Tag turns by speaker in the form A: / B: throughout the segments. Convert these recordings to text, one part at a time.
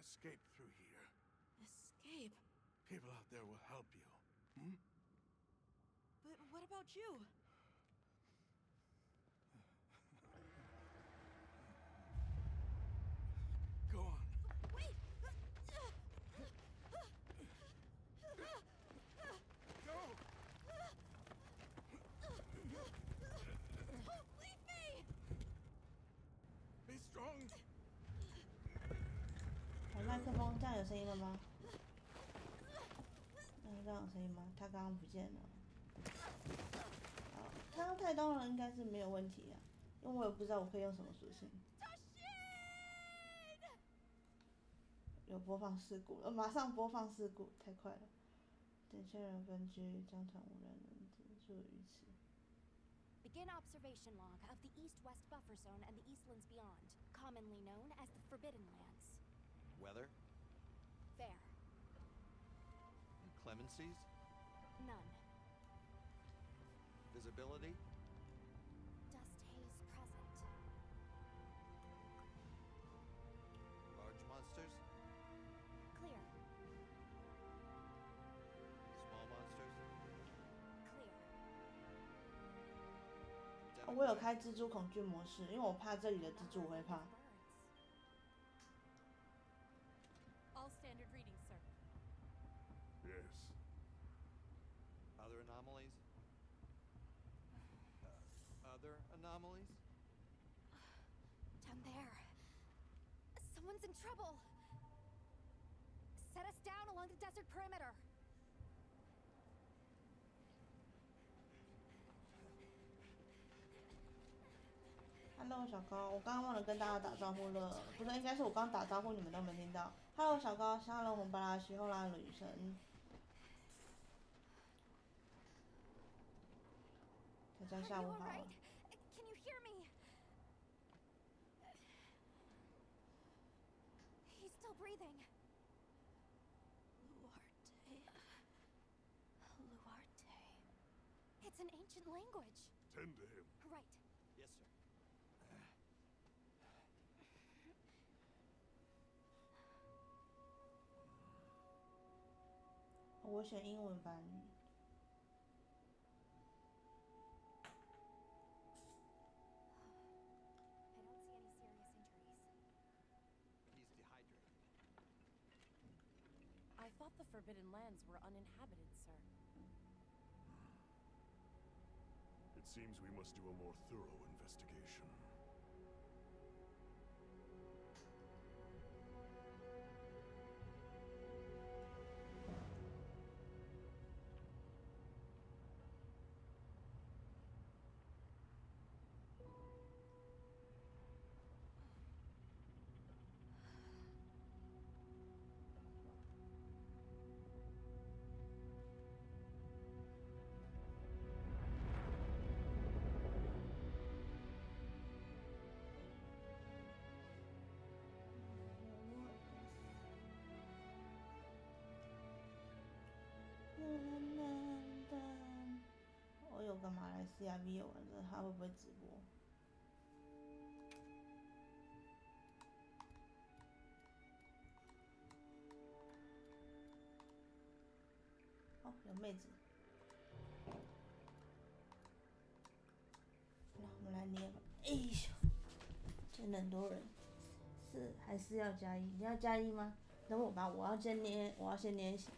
A: escape through here.
B: Escape?
A: People out there will help you. Hmm?
B: But what about you?
A: Go on.
B: Wait!
A: Go!
B: Don't leave me!
A: Be strong.
C: 好，麦克风这样有声音了吗？这样有声音吗？他刚刚不见了。好，他要太多人应该是没有问题啊，因为我也不知道我可以用什么属性。有播放事故了，马上播放事故，太快了。等确认分区，将传无人能止住于此。
D: Begin observation log of the east-west buffer zone and the eastlands beyond, commonly known as the Forbidden Lands.
E: Weather?
D: Fair.
E: Inclemencies?
D: None.
E: Visibility?
D: Dust haze present.
E: Large monsters?
D: Clear.
E: Small monsters?
D: Clear.
C: 我有开蜘蛛恐惧模式，因为我怕这里的蜘蛛，我会怕。
F: All standard readings, sir.
A: Yes.
E: Other anomalies? Other anomalies?
D: Down there. Someone's in trouble. Set us down along the desert perimeter.
C: Hello， 小高，我刚刚忘了跟大家打招呼了，不是，应该是我刚打招呼你们都没听到。Hello， 小高，Hello， 红巴拉西后拉女神，大家下午好。
D: Can you hear me? He's still breathing. Luarte. It's an ancient language.
A: Tend to him.
D: Right.
E: Yes, sir.
C: 我选英文版。
D: I don't see any serious injuries.
E: He's dehydrated.
F: I thought the Forbidden Lands were uninhabited, sir.
A: It seems we must do a more thorough investigation.
C: 我有个马来西亚 V 友玩的，他会不会直播？哦，有妹子。那我们来捏吧。哎呦，真的很多人，是还是要加一？你要加一吗？等我吧，我要先捏行。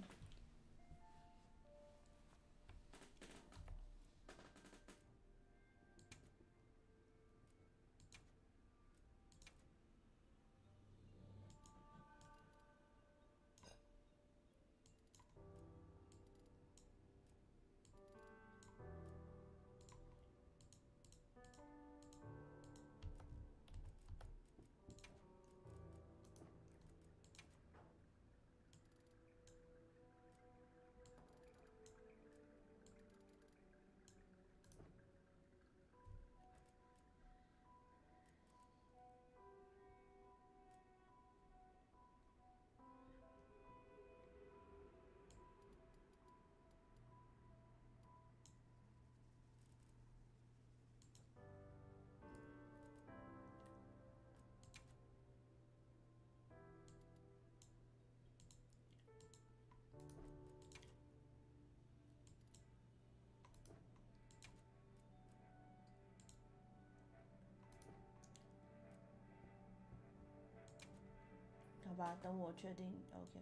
C: 吧，等我确定 OK。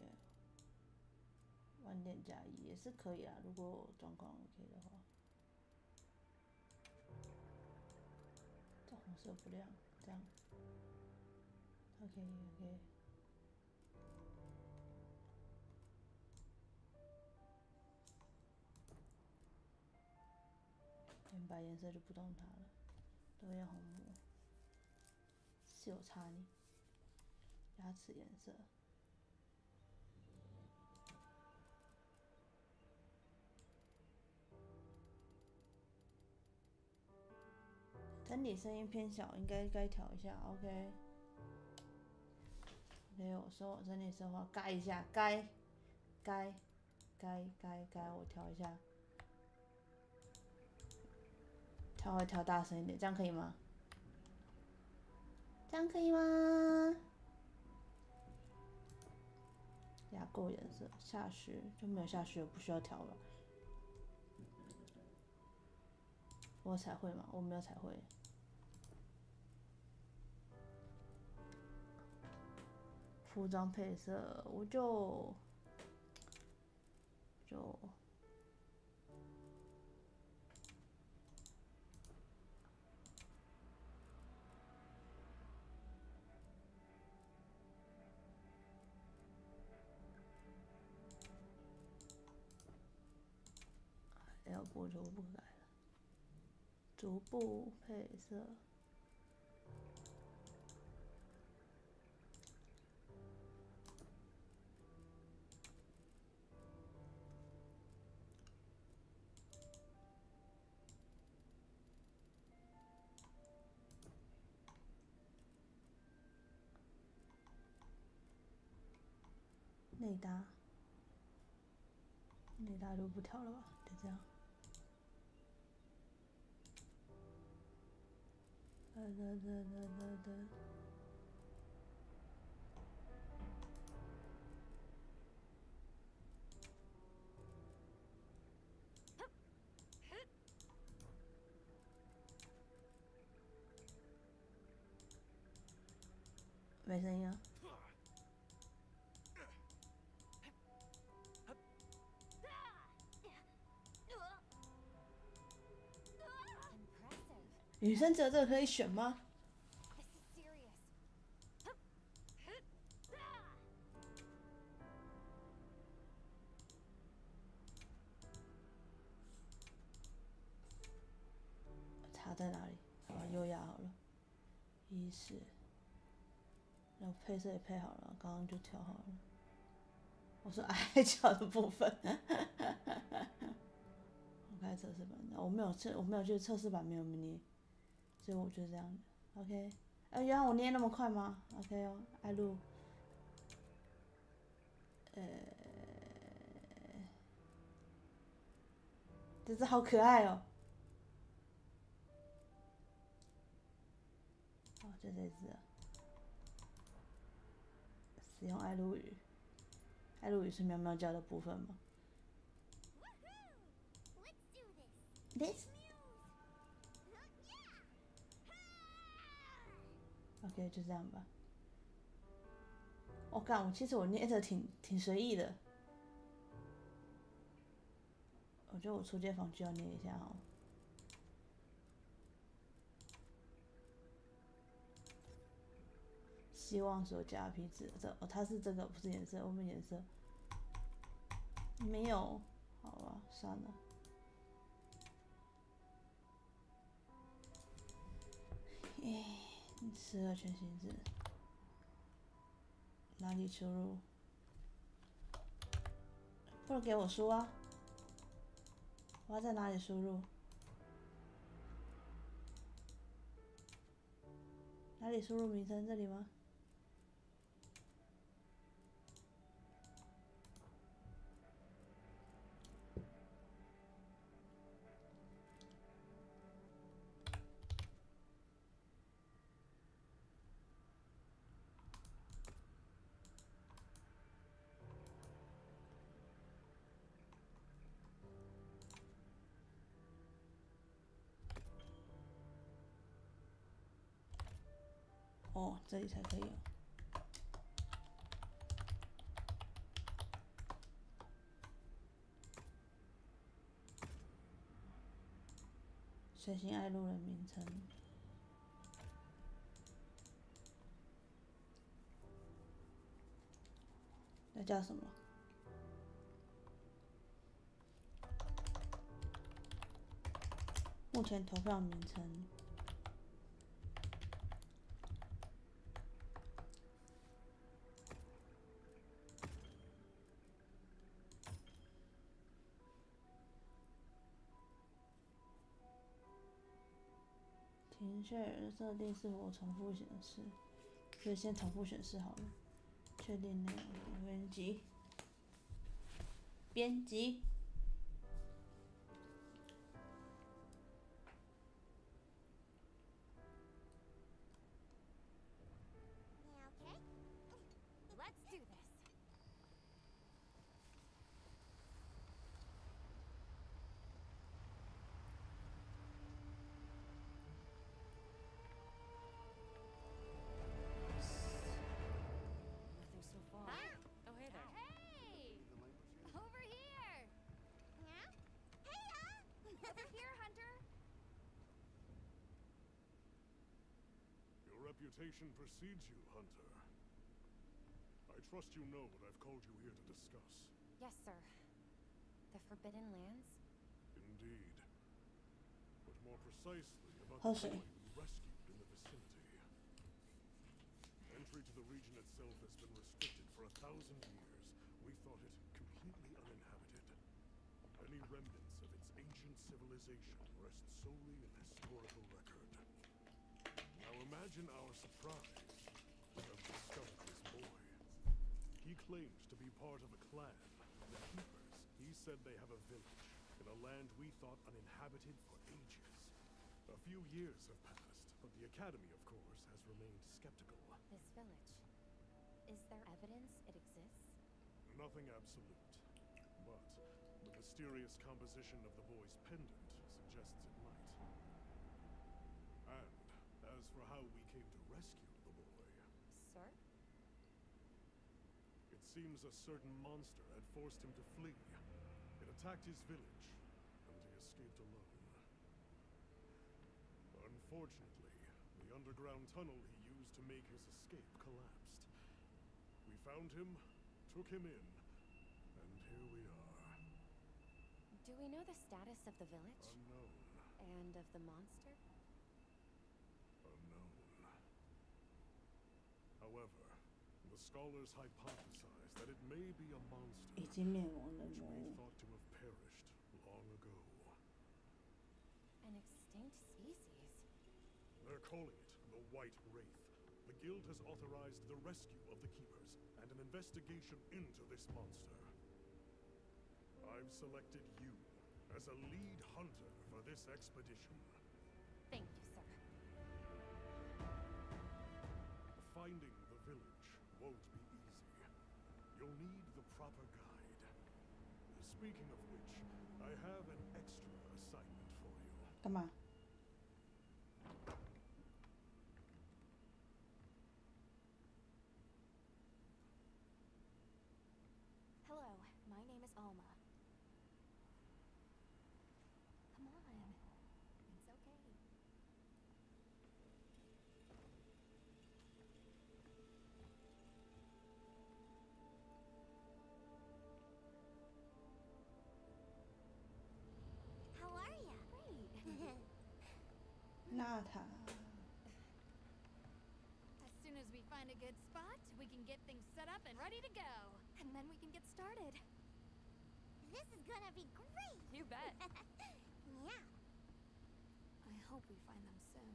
C: 晚点加1也是可以啦，如果状况 OK 的话。这红色不亮，这样。OK。原白颜色就不动它了，都用红墨。是有差呢。牙齿颜色。整体声音偏小，应该调一下 ，OK。没有说我整体声话改一下，该，我调一下。它会调大声一点，这样可以吗？这样可以吗？牙垢颜色，下虚就没有下虚，不需要调了。我有彩绘吗？我没有彩绘。服装配色，我就L 部就不改了，逐步配色。内搭就不调了吧，就这样。没声音啊。女生只有这个可以选吗？差在哪里？好吧，优雅好了。仪式，然后配色也配好了，刚刚就调好了。我说矮脚的部分。我开测试版，我没有去测试版没有捏，所以我就这样的。OK， 原来我捏那么快吗 ？OK 哦，爱录。这只好可爱哦。哦，就这只啊。使用爱录语，爱录语是喵喵叫的部分吗？ This OK， 就这样吧。我干，其实我捏的挺随意的。我觉得我出街坊就要捏一下哦。希望是有加皮质，它是这个不是颜色，我们颜色没有，好吧，算了。12全形字，哪里输入？不能给我输啊！我要在哪里输入？哪里输入名称？这里吗？哦，这里才可以哦。随行爱路人名称。那叫什么？目前投票名称。停下来的设定是否重复显示？所以先重复显示好了。确定内容，编辑。编辑。
D: Okay. Let's do this.
F: Nothing so far. Oh, hey there.
D: Hey! Over here! Yeah? Hey, over here, Hunter!
A: Your reputation precedes you, Hunter. I trust you know what I've called you here to discuss.
F: Yes, sir. The Forbidden Lands?
A: Indeed. But more precisely about
C: Oh,
A: the
C: sorry.
A: boy we rescued in the vicinity. Entry to the region itself has been restricted for 1,000 years. We thought it completely uninhabited. Any remnants of its ancient civilization rest solely in historical record. Now imagine our surprise to have discovered this boy. He claims to be part of a clan, the Keepers. He said they have a village in a land we thought uninhabited for ages. A few years have passed, but the Academy, of course, has remained skeptical.
F: This village. Is there evidence it exists?
A: Nothing absolute, but the mysterious composition of the boy's pendant suggests it might. And as for how we came to rescue the boy,
F: Sir?
A: it seems a certain monster had forced him to flee. It attacked his village, and he escaped alone. Unfortunately, the underground tunnel he used to make his escape collapsed. We found him, took him in, and here we are.
F: Do we know the status of the village?
A: Unknown.
F: And of the monster?
A: Unknown. However, the scholars hypothesize that it may be a monster
C: 已经灭亡的
A: which
C: 魔
A: we
C: 物。
A: thought to have perished long ago.
F: An extinct species?
A: They're calling it the White Wraith. The Guild has authorized the rescue of the Keepers and an investigation into this monster. I've selected you as a lead hunter for this expedition.
F: Thank you, sir.
A: Finding the village won't be easy. You'll need the proper guide. Speaking of which, I have an extra assignment for you.
C: 干嘛？
D: Hello, my name is Alma. Come on. It's okay. How are ya? Great.
C: 娜塔。
D: As soon as we find a good spot, we can get things set up and ready to go. And then we can get started. This is gonna be great!
F: You bet.
D: Yeah. I hope we find them soon.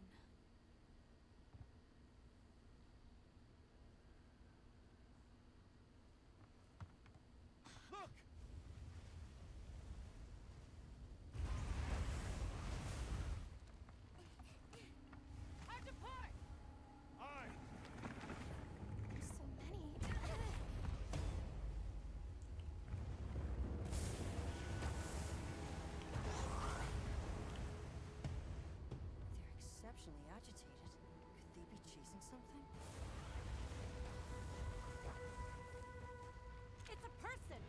A: Look!
F: Hard to port!
A: Aye!
D: There's so many.
F: They're exceptionally agitated. Could they be chasing something? It's a person!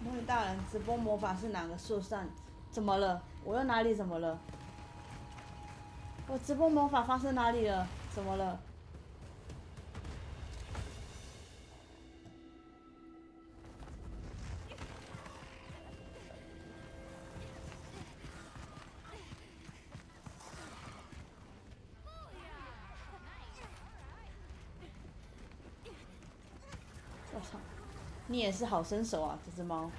C: 魔女大人，直播魔法是哪个树上？怎么了？我又哪里怎么了？我直播魔法发生哪里了？怎么了？我操！你也是好身手啊，这只猫。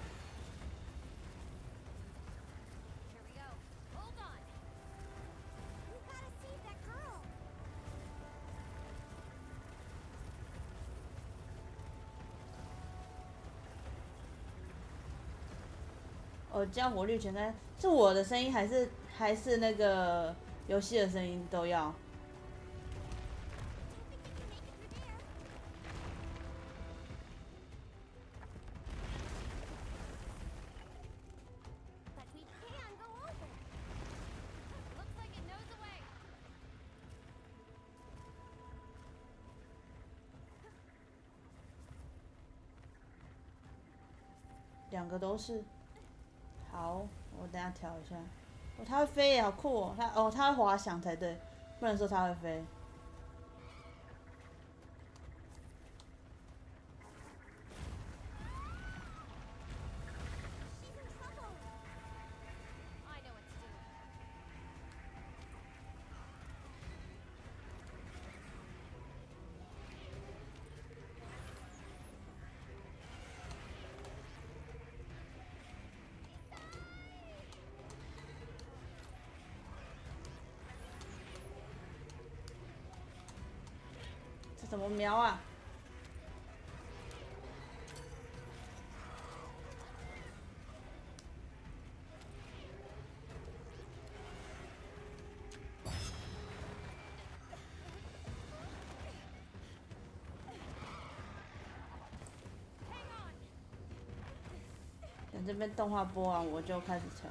D: Here we go. Hold on.
F: We gotta save that girl.
C: 这样活力全开，是我的声音还是那个游戏的声音都要？
D: But we can go over. Looks like it knows the way.
C: 两个都是。好，我等下调一下。哦，它会飞耶，好酷哦！它会滑翔才对，不能说它会飞。
D: She's in trouble. I know what to do.
C: 这怎么瞄啊？等这边动画播完，我就开始调。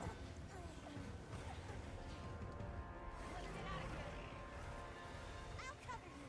D: I'll cover you.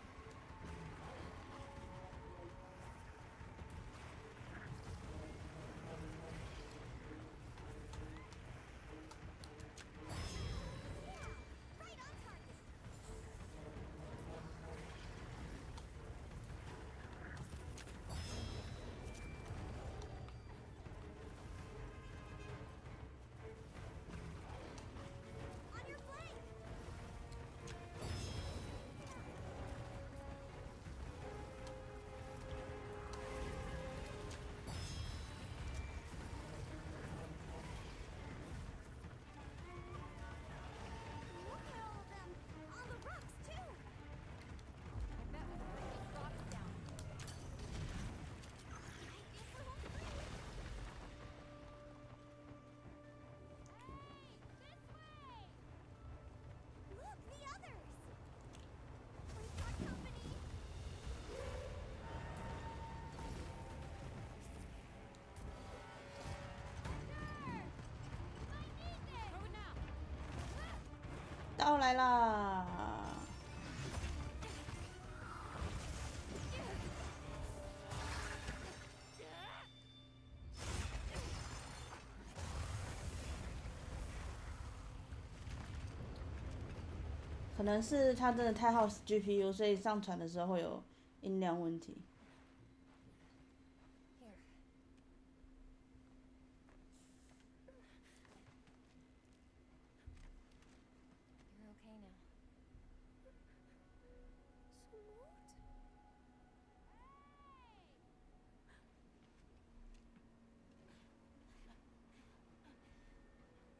C: 刀来啦！可能是它真的太耗 GPU， 所以上传的时候会有音量问题。
D: Here. You're okay now.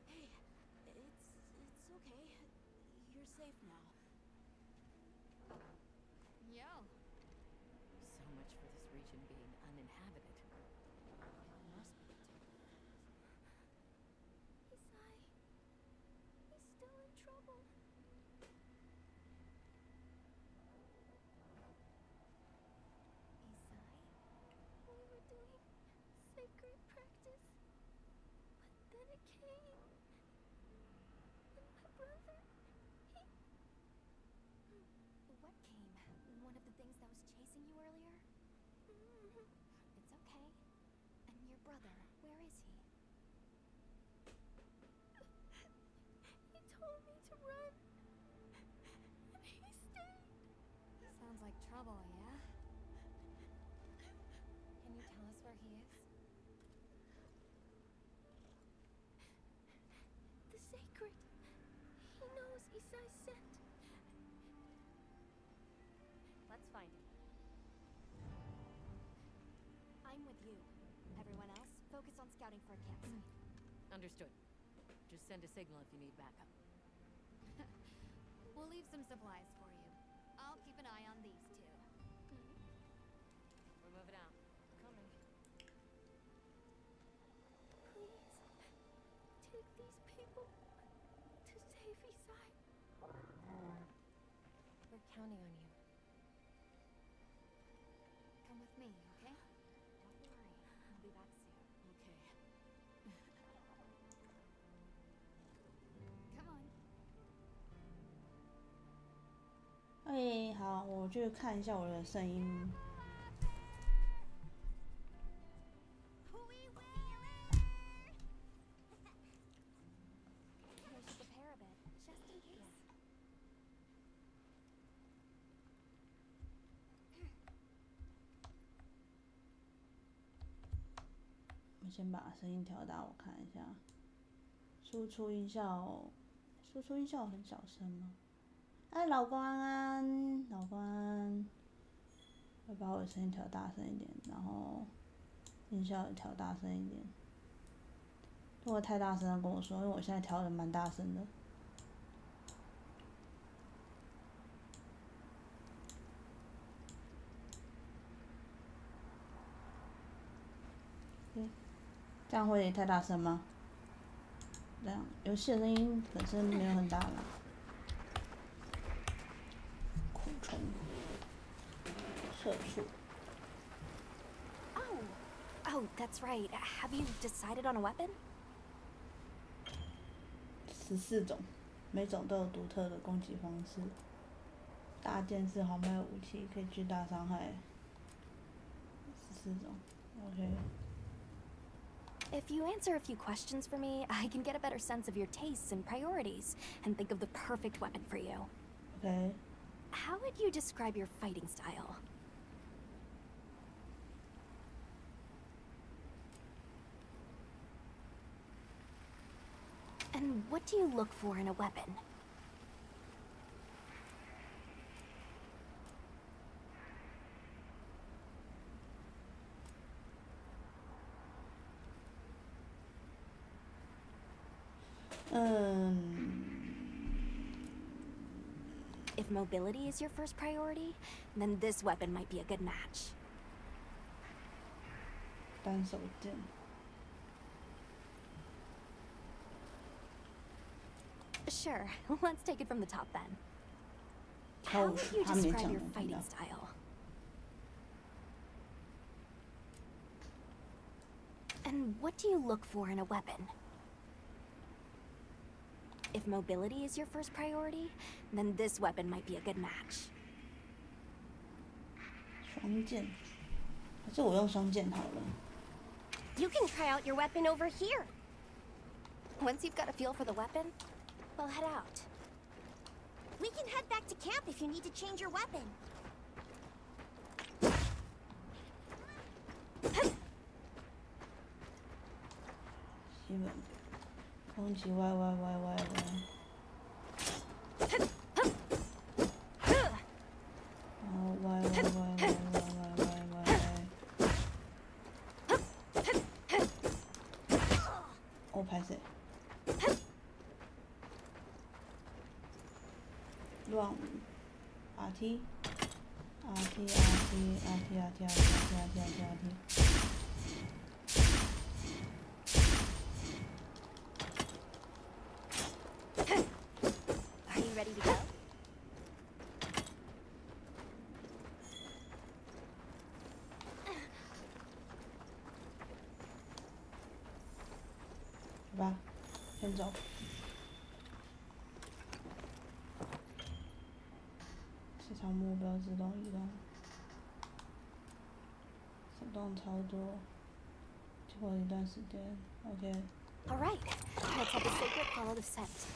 B: Hey, it's okay. You're safe now.
D: Yo.
F: So much for this region being uninhabited.
B: It must be.
D: Isai. He's still in trouble. Isai? We were doing sacred practice. But then it came. And my brother, he... What came? One of the things that was chasing you earlier? It's okay. And your brother, where is he? trouble, yeah? Can you tell us where he is?
B: The sacred. He knows Isai sent.
D: Let's find him. I'm with you. Everyone else, focus on scouting for a campsite.
G: Understood. Just send a signal if you need backup.
D: We'll leave some supplies for you. I'll keep an eye on these two.
G: We're moving out.
D: Coming.
B: Please, take these people to save Isai.
D: We're counting on you. Come with me, okay? Don't worry. I'll be back soon.
G: Okay.
D: Come on.
C: 哎，好，我去看一下我的声音。
D: We should prepare a bit, just in case.
C: 我先把声音调大，我看一下。输出音效，输出音效很小声吗？哎，老公安安，老公安安，我把我的声音调大声一点，然后音效也调大声一点。如果太大声了，跟我说，因为我现在调的蛮大声的。这样会太大声吗？这样游戏的声音本身没有很大啦。苦虫，社畜。
D: Oh, that's right. Have you decided on a weapon?
C: 14种，每种都有独特的攻击方式。大剑是豪迈的武器，可以巨大伤害。14种 ，OK。
D: If you answer a few questions for me, I can get a better sense of your tastes and priorities, and think of the perfect weapon for you.
C: OK。
D: How would you describe your fighting style? And what do you look for in a weapon? If mobility is your first priority, then this weapon might be a good match.
C: 单手剑。
D: Sure, let's take it from the top then. How would you describe your fighting style? And what do you look for in a weapon? If mobility is your first priority, then this weapon might be a good match.
C: 双剑，还是我用双剑好了。
D: You can try out your weapon over here. Once you've got a feel for the weapon, we'll head out.
H: We can head back to camp if you need to change your weapon.
C: 基本攻击 Y。 然后 Y。 我拍谁？乱舞 ，RT。
D: Are you ready to go?
C: 好吧，先走。市场目标自动移动，手动操作，经过一段时间 ，OK。
D: All right, let's have the sacred follow the scent.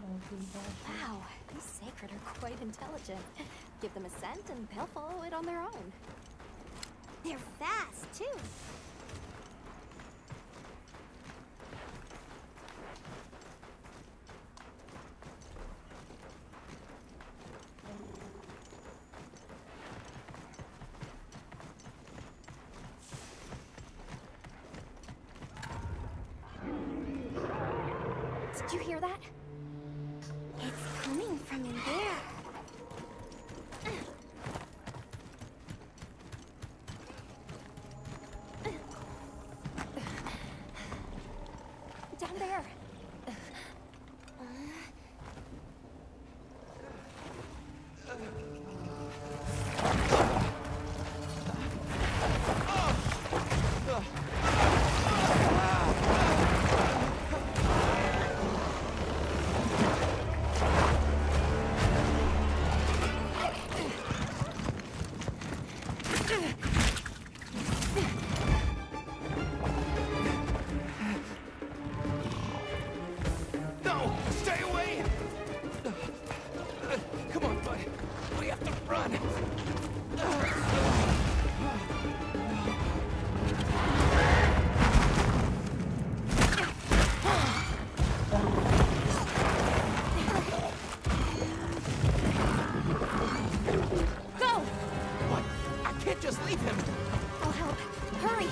B: Wow, these sacred are quite intelligent. Give them a scent and they'll follow it on their own.
H: They're fast, too.
B: Did you hear that?
H: It's coming from in there.
B: Down there.
I: No! Stay away! Come on, bud. We have to run.
B: Go!
I: What? I can't just leave him.
B: I'll help. Hurry!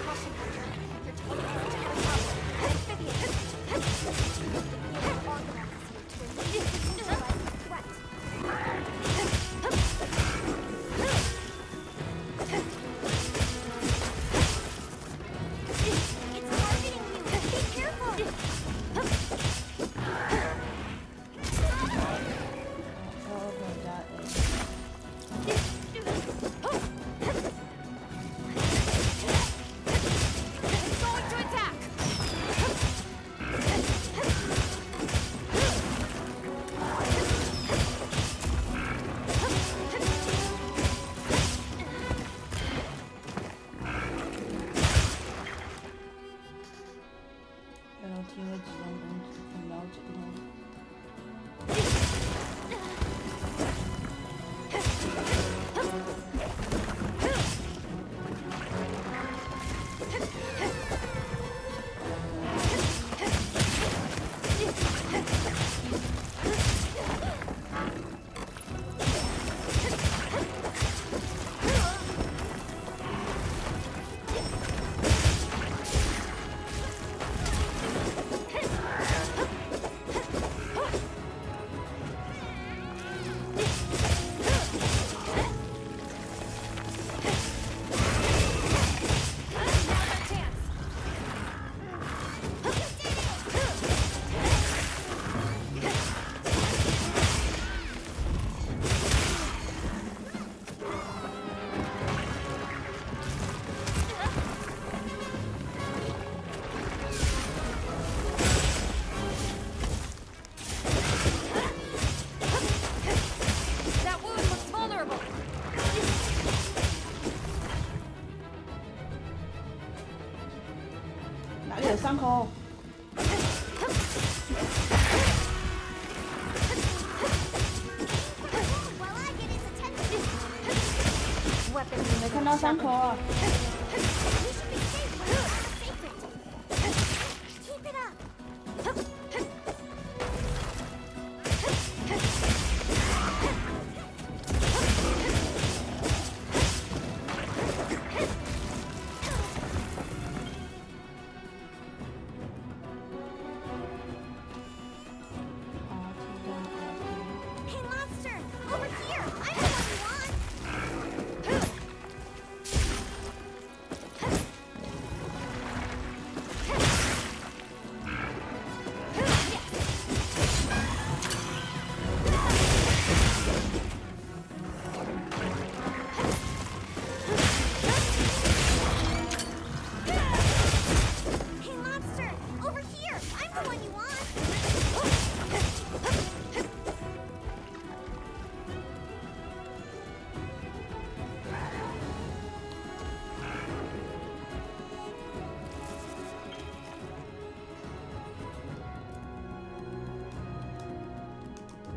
B: Caution, Hydra. You're taking it to the top. Amphibian. You're long enough to neutralize the threat.
H: It's targeting you. Be careful.
B: It's going to attack! That wound looks vulnerable.
C: 哪里有伤口？
H: While I get his attention.
B: Weapons
C: 没看到伤口啊！
H: We should be safe when it's not sacred. Keep it up. Hey, monster! Over here! I know what you want!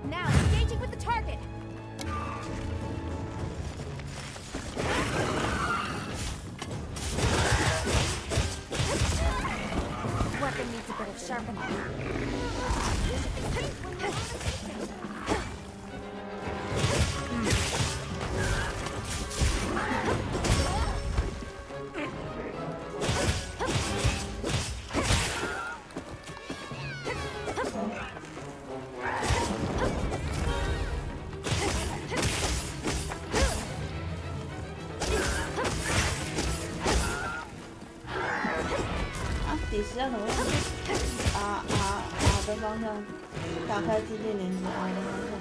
B: Now, engaging with the target. Weapon needs a bit of sharpening.
C: 底时要什么？的方向，打开自定连接的方向。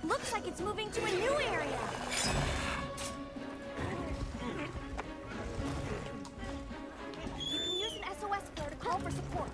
B: Looks like it's moving to a new area. You can use an SOS flare to call for support.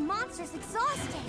B: Monster's exhausted.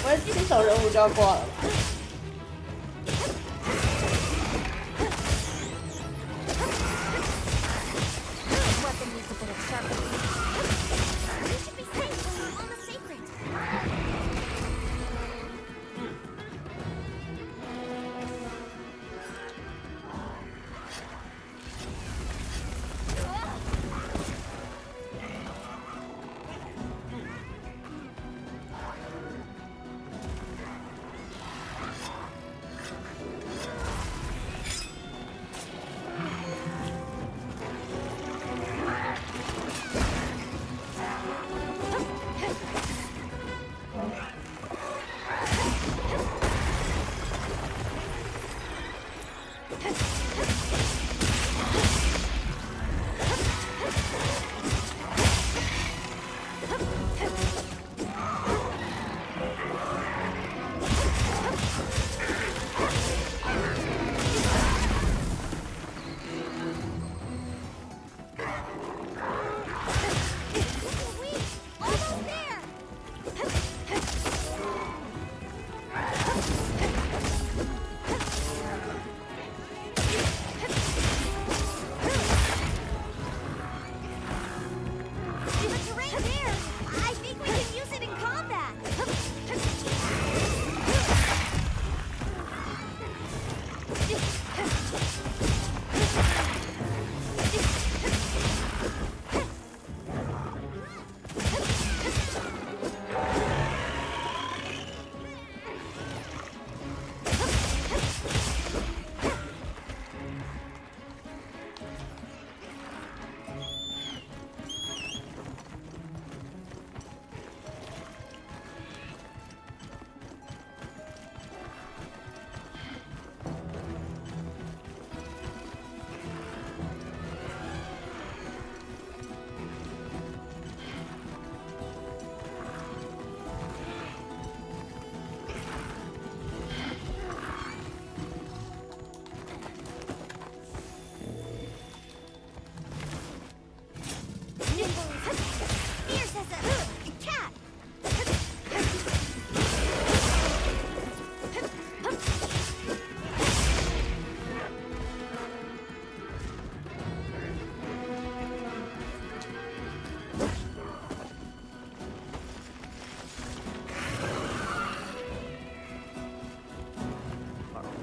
C: 我新手人物就要过了吧。
B: Let's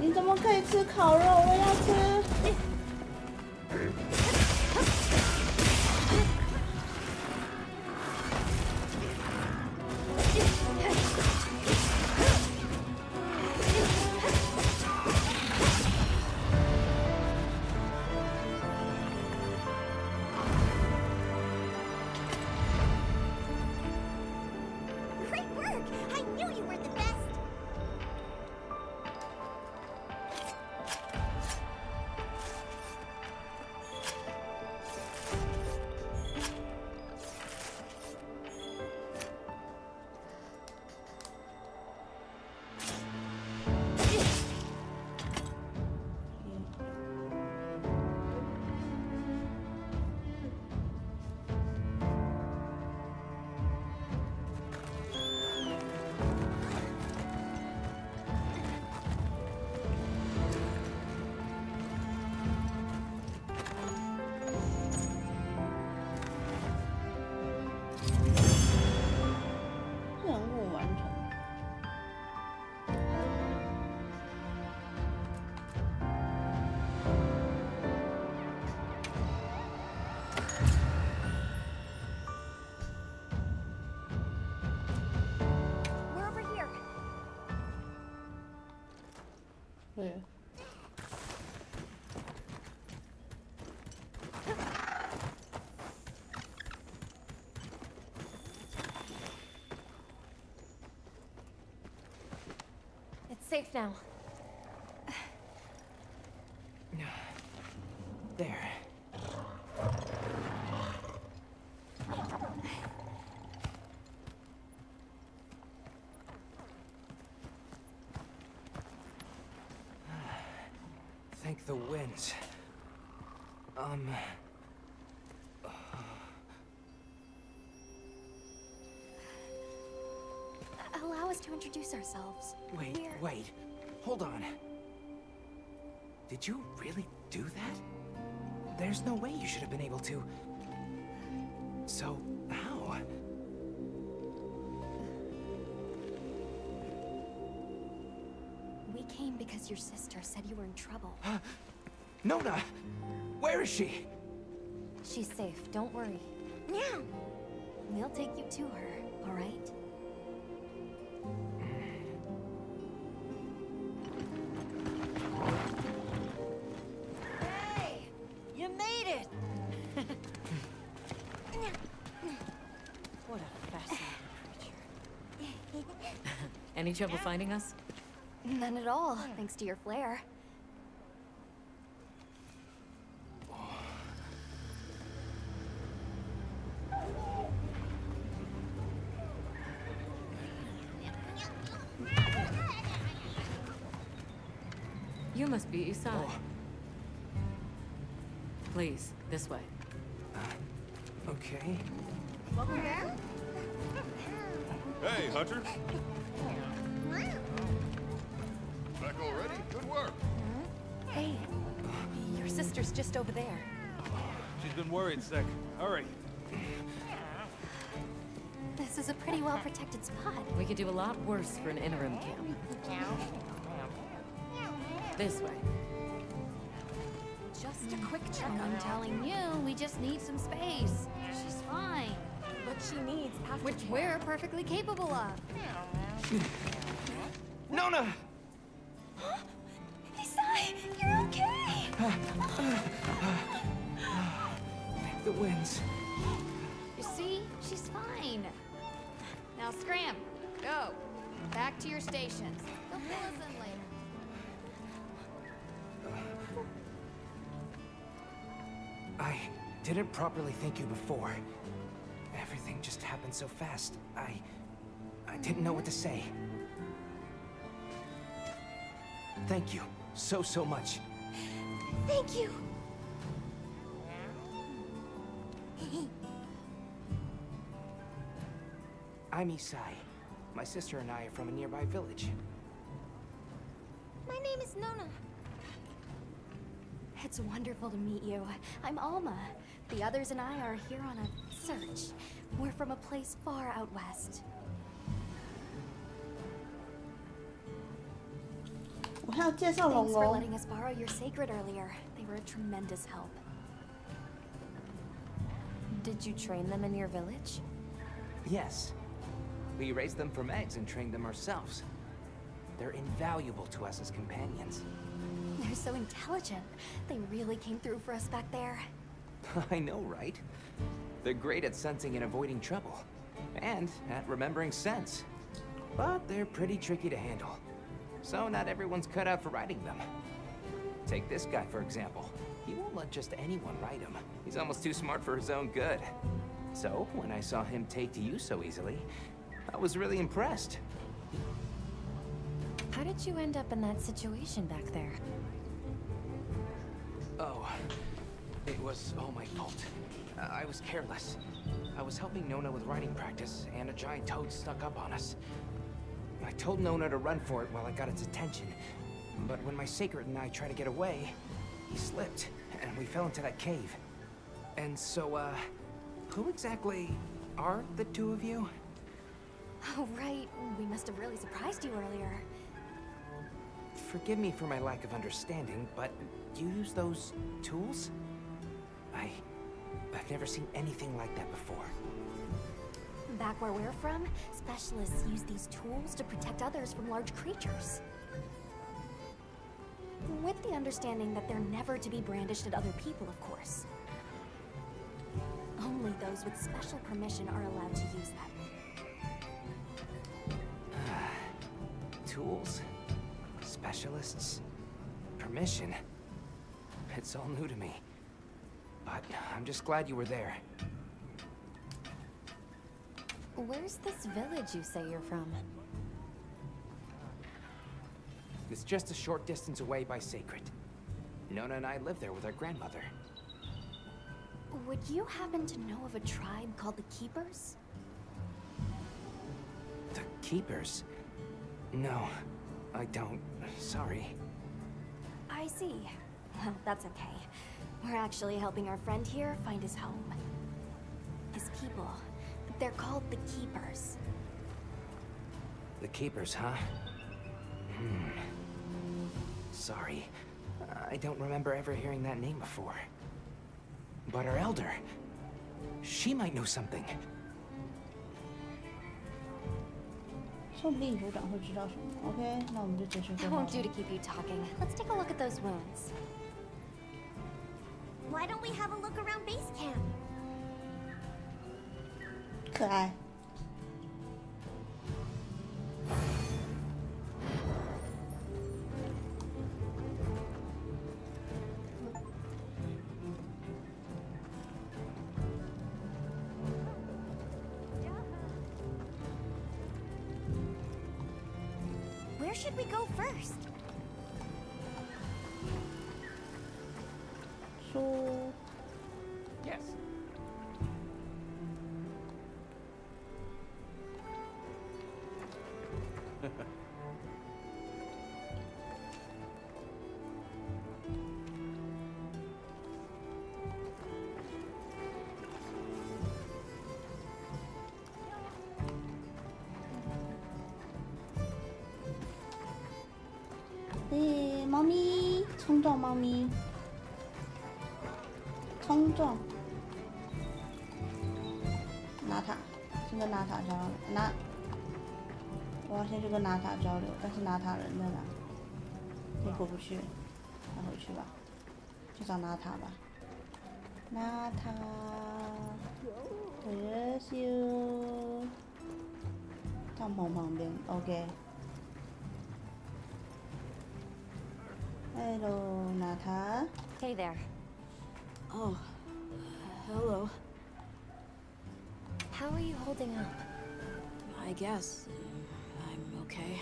C: 你怎么可以吃烤肉？我要吃。
H: Great work! I knew you were the best!
C: Yeah.
H: It's safe now.
I: There. Thank the winds.
H: Allow us to introduce ourselves.
I: Wait. Hold on. Did you really do that? There's no way you should have been able to. So, how?
H: We came because your sister said you were in trouble.
I: Nona! Where is she?
H: She's safe, don't worry. Meow! We'll take you to her, all right?
F: Hey! You made it! What a fascinating creature.
G: Any trouble finding us?
H: None at all, thanks to your flair.
G: You must be Isai.
I: Oh.
G: Please, this way.
I: Okay.
A: Hey, Hunter. Back already? Good work.
H: Hey, your sister's just over there.
J: She's been worried sick. Hurry.
H: This is a pretty well-protected spot.
G: We could do a lot worse for an interim camp. This way.
H: Just a quick check.
D: I'm telling you, we just need some space. She's fine.
B: What she needs after
D: Which we're perfectly capable of.
I: Nona!
H: Isai, you're okay!
I: Thank the winds.
D: You see? She's fine. Now scram. Go. Back to your stations. They'll fill us in later.
I: I didn't properly thank you before. Everything just happened so fast. I didn't know what to say. Thank you so much.
H: Thank you!
I: I'm Isai. My sister and I are from a nearby village.
H: My name is Nona. It's wonderful to meet you. I'm Alma. The others and I are here on a search. We're from a place far out west.
C: What? 还有介绍
B: Thanks
C: 龙
B: for
C: 龙。
B: letting us borrow your sacred earlier. They were a tremendous help. Did you train them in your village?
I: Yes. We raised them from eggs and trained them ourselves. They're invaluable to us as companions.
B: They're so intelligent. They really came through for us back there.
I: I know, right? They're great at sensing and avoiding trouble. And at remembering scents. But they're pretty tricky to handle. So not everyone's cut out for riding them. Take this guy, for example. He won't let just anyone ride him. He's almost too smart for his own good. So, when I saw him take to you so easily, I was really impressed.
B: How did you end up in that situation back there?
I: Oh, it was all my fault. I was careless. I was helping Nona with riding practice, and a giant toad snuck up on us. I told Nona to run for it while I got its attention, but when my sacred and I tried to get away, he slipped, and we fell into that cave. And so, who exactly are the two of you?
B: Oh, right. We must have really surprised you earlier.
I: Forgive me for my lack of understanding, but do you use those tools? I've never seen anything like that before.
B: Back where we're from, specialists use these tools to protect others from large creatures. With the understanding that they're never to be brandished at other people, of course. Only those with special permission are allowed to use them.
I: Tools? Specialists? Permission? It's all new to me. But I'm just glad you were there.
B: Where's this village you say you're from?
I: It's just a short distance away by Sacred. Nona and I live there with our grandmother.
B: Would you happen to know of a tribe called the Keepers?
I: The Keepers? No, I don't. Sorry.
B: I see. Well, that's okay. We're actually helping our friend here find his home. His people. They're called the Keepers.
I: The Keepers, huh? Sorry. I don't remember ever hearing that name before. But our elder... she might know something.
C: 说不定组长会知道什么。OK， 那我们就结束
B: That
C: 这
B: won't
C: 吧。
B: do to keep you talking. Let's take a look at those wounds.
H: Why don't we have a look around base camp?
C: 可爱。
H: Where should we go first?
C: 书
I: Yes.
C: 诶，猫咪，冲撞猫咪，冲撞。娜塔，先跟娜塔交流。娜，我要先去跟娜塔交流，但是娜塔人在哪？你过不去，那回去吧，去找娜塔吧。娜塔，Where is you？帐篷旁边 ，OK。Hello, Nata.
B: Hey there.
F: Oh, hello.
B: How are you holding up?
F: I guess I'm okay.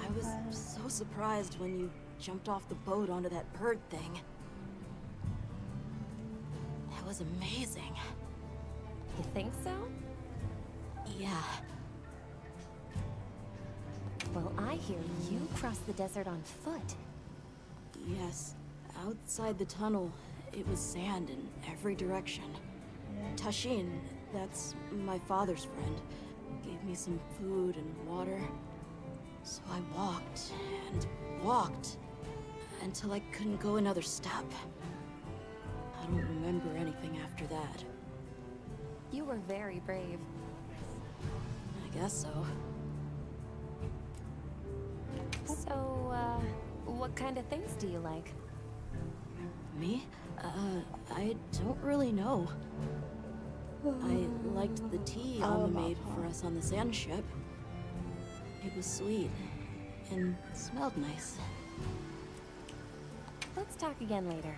F: I was so surprised when you jumped off the boat onto that bird thing. That was amazing.
B: You think so?
F: Yeah.
B: Well, I hear you crossed the desert on foot.
F: Yes. Outside the tunnel, it was sand in every direction. Tashin, that's my father's friend, gave me some food and water. So I walked and walked until I couldn't go another step. I don't remember anything after that.
H: You were very brave.
F: I guess so.
H: So, what kind of things do you like?
F: Me? I don't really know. I liked the tea Alma made for us on the sand ship. It was sweet and smelled nice.
H: Let's talk again later.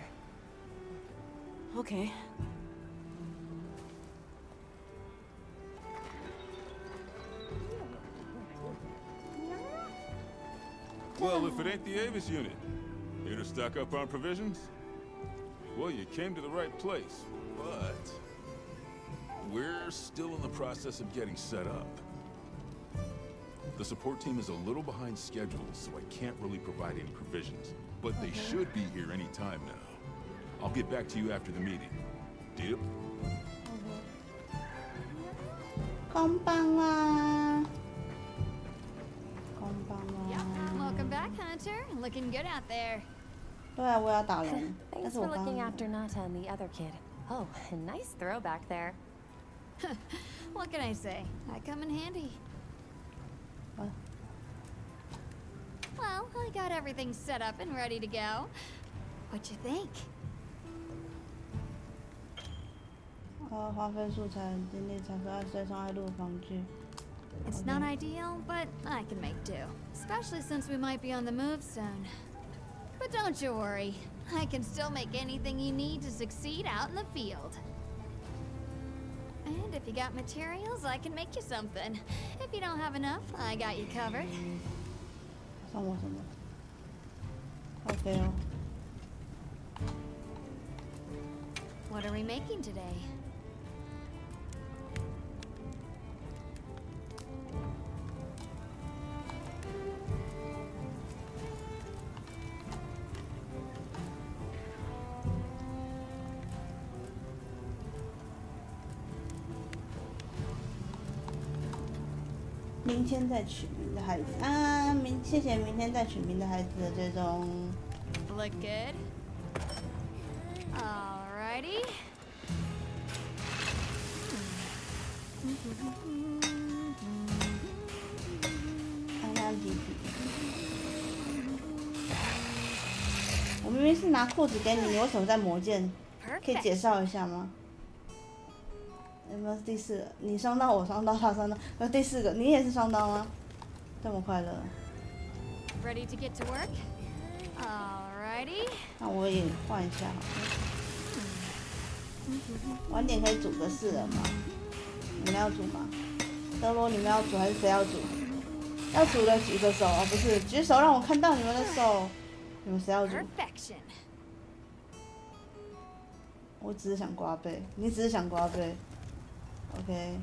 F: Okay.
A: Well, if it ain't the Avis unit, here to stock up on provisions? Well, you came to the right place, but we're still in the process of getting set up. The support team is a little behind schedule, so I can't really provide any provisions. But they should be here any time now. I'll get back to you after the meeting. Deal?
C: こんばんは。こんばん
D: Yep.
C: は。
D: Welcome back, Hunter. Looking good out there.
C: 对啊，我要打龙，但
H: Thanks
C: 是
H: for
C: 我刚
H: looking
C: 刚
H: after Nata and the other kid. Oh, a nice throw back there.
D: What can I say? I come in handy.
C: What?
D: Well, I got everything set up and ready to go. What you think?
C: 花费素材精力才可以随上爱录房剧。
D: It's not ideal, but I can make do. Especially since we might be on the move soon. But don't you worry. I can still make anything you need to succeed out in the field. And if you got materials, I can make you something. If you don't have enough, I got you covered.
C: 送我什么 ？OK 哦。
D: What are we making today?
C: 明天再取名的孩子啊，谢谢明天再取名的孩子的这种。
D: Look good. Alrighty.
C: 看看皮皮。我明明是拿裤子给你，你为什么在魔剑？可以介绍一下吗？有没有第四个？你双刀，我双刀，他双刀。第四个，你也是双刀吗？这么快乐。
D: Ready to get to work? Alrighty.
C: 那我也换一下好了。晚点可以煮个4人吗？你们要煮吗？德罗，你们要煮还是谁要煮？要煮的举个手啊！不是，举手让我看到你们的手。你们谁要煮？
D: Perfection.
C: 我只是想刮背，你只是想刮背。OK。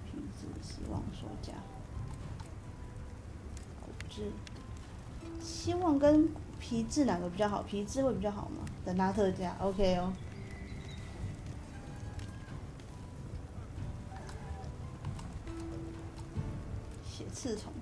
C: 皮质希望说价，骨质，希望跟皮质哪个比较好？皮质会比较好吗？等它特价 ，OK 哦。血刺虫。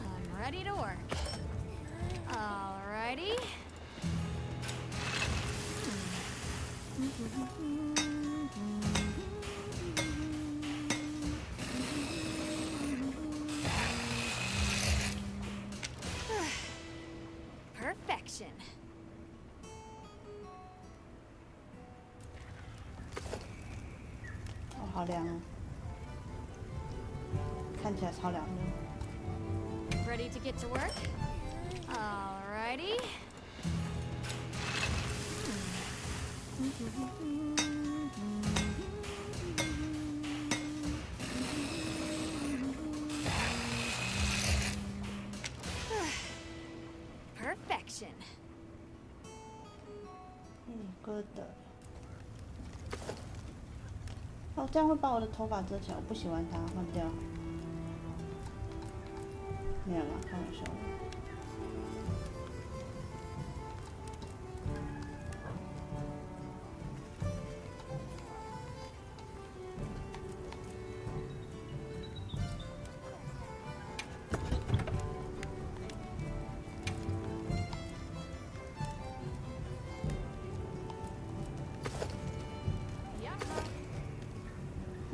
D: I'm ready to work. Alrighty. Perfection.
C: 哦，好凉哦，看起来超凉的。
D: Ready to get to work? Alrighty.
C: 哥的。哦，这样会把我的头发遮起来，我不喜欢它，换掉。没有啦，开玩笑的。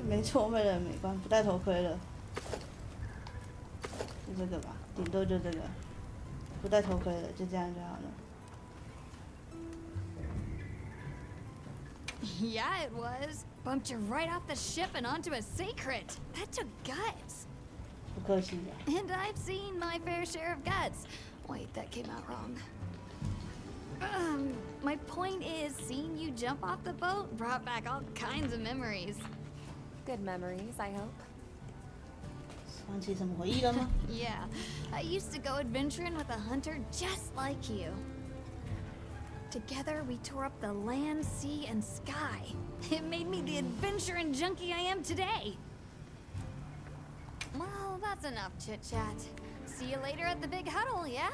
C: 没错，为了美观，不戴头盔了，就这个吧，顶多就这个，不戴头盔了，就这样就好了。
D: Yeah, it was. Bumped you right off the ship and onto a secret. That took guts.
C: 不客气呀。
D: And I've seen my fair share of guts. Wait, that came out wrong. My point is, seeing you jump off the boat brought back all kinds of memories.
H: Good memories, I hope.
C: 想起什么回忆了吗？
D: Yeah, I used to go adventuring with a hunter just like you. Together, we tore up the land, sea, and sky. It made me the adventuring junkie I am today. Well, that's enough chit-chat. See you later at the big huddle, yeah?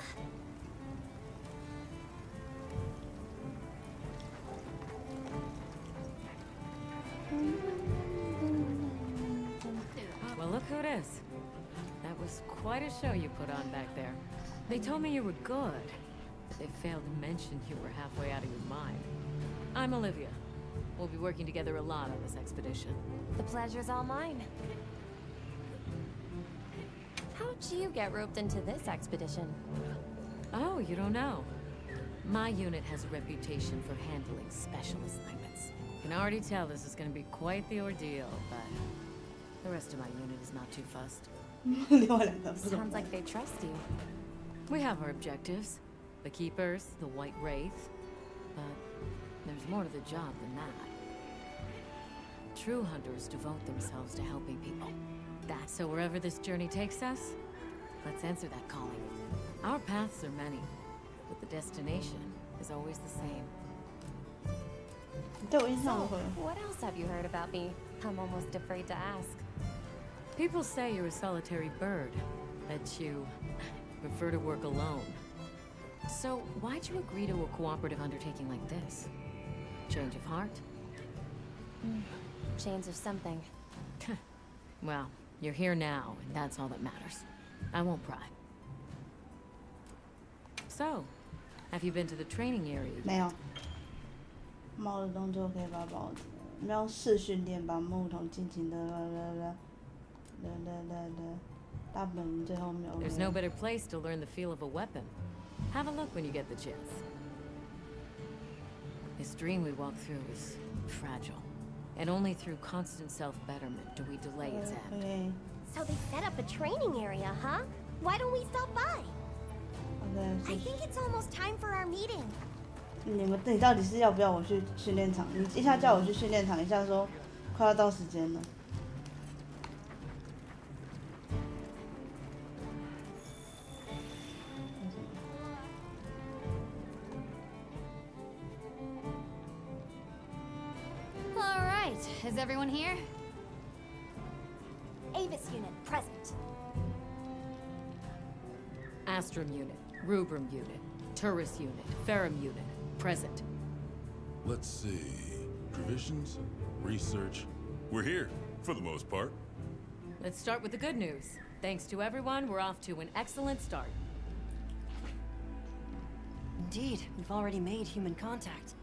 G: Well, look who it is. That was quite a show you put on back there. They told me you were good, but they failed to mention you were halfway out of your mind. I'm Olivia. We'll be working together a lot on this expedition.
H: The pleasure's all mine. How'd you get roped into this expedition?
G: Oh, you don't know? My unit has a reputation for handling special assignments. You can already tell this is going to be quite the ordeal, but the rest of my unit is not too fussed.
H: Sounds like they trust you.
G: We have our objectives. The Keepers, the White Wraith. But there's more to the job than that. True hunters devote themselves to helping people. So wherever this journey takes us, let's answer that calling. Our paths are many, but the destination is always the same.
H: So, what else have you heard about me? I'm almost afraid to ask.
G: People say you're a solitary bird, that you prefer to work alone. So why'd you agree to a cooperative undertaking like this? Change of heart?
H: Change of something.
G: Well, you're here now, and that's all that matters. I won't pry. So, have you been to the training area yet?
C: 没有。猫的动作可以把宝子，喵式训练把木桶尽情的大本最后没有。
G: There's no better place to learn the feel of a weapon. Have a look when you get the chance. This dream we walk through is fragile, and only through constant self-betterment do we delay its end.
C: Okay.
H: So they set up a training area, huh? Why don't we stop by?
C: Okay.
H: I think it's almost time for our meeting.
C: 你到底是要不要我去训练场？你一下叫我去训练场，一下说快要到时间了。
D: All right, is everyone here?
H: Avis unit, present.
G: Astrum unit, Rubrum unit, Turris unit, Ferrum unit, present.
A: Let's see. Provisions, research. We're here, for the most part.
G: Let's start with the good news. Thanks to everyone, we're off to an excellent start.
K: Indeed, we've already made human contact.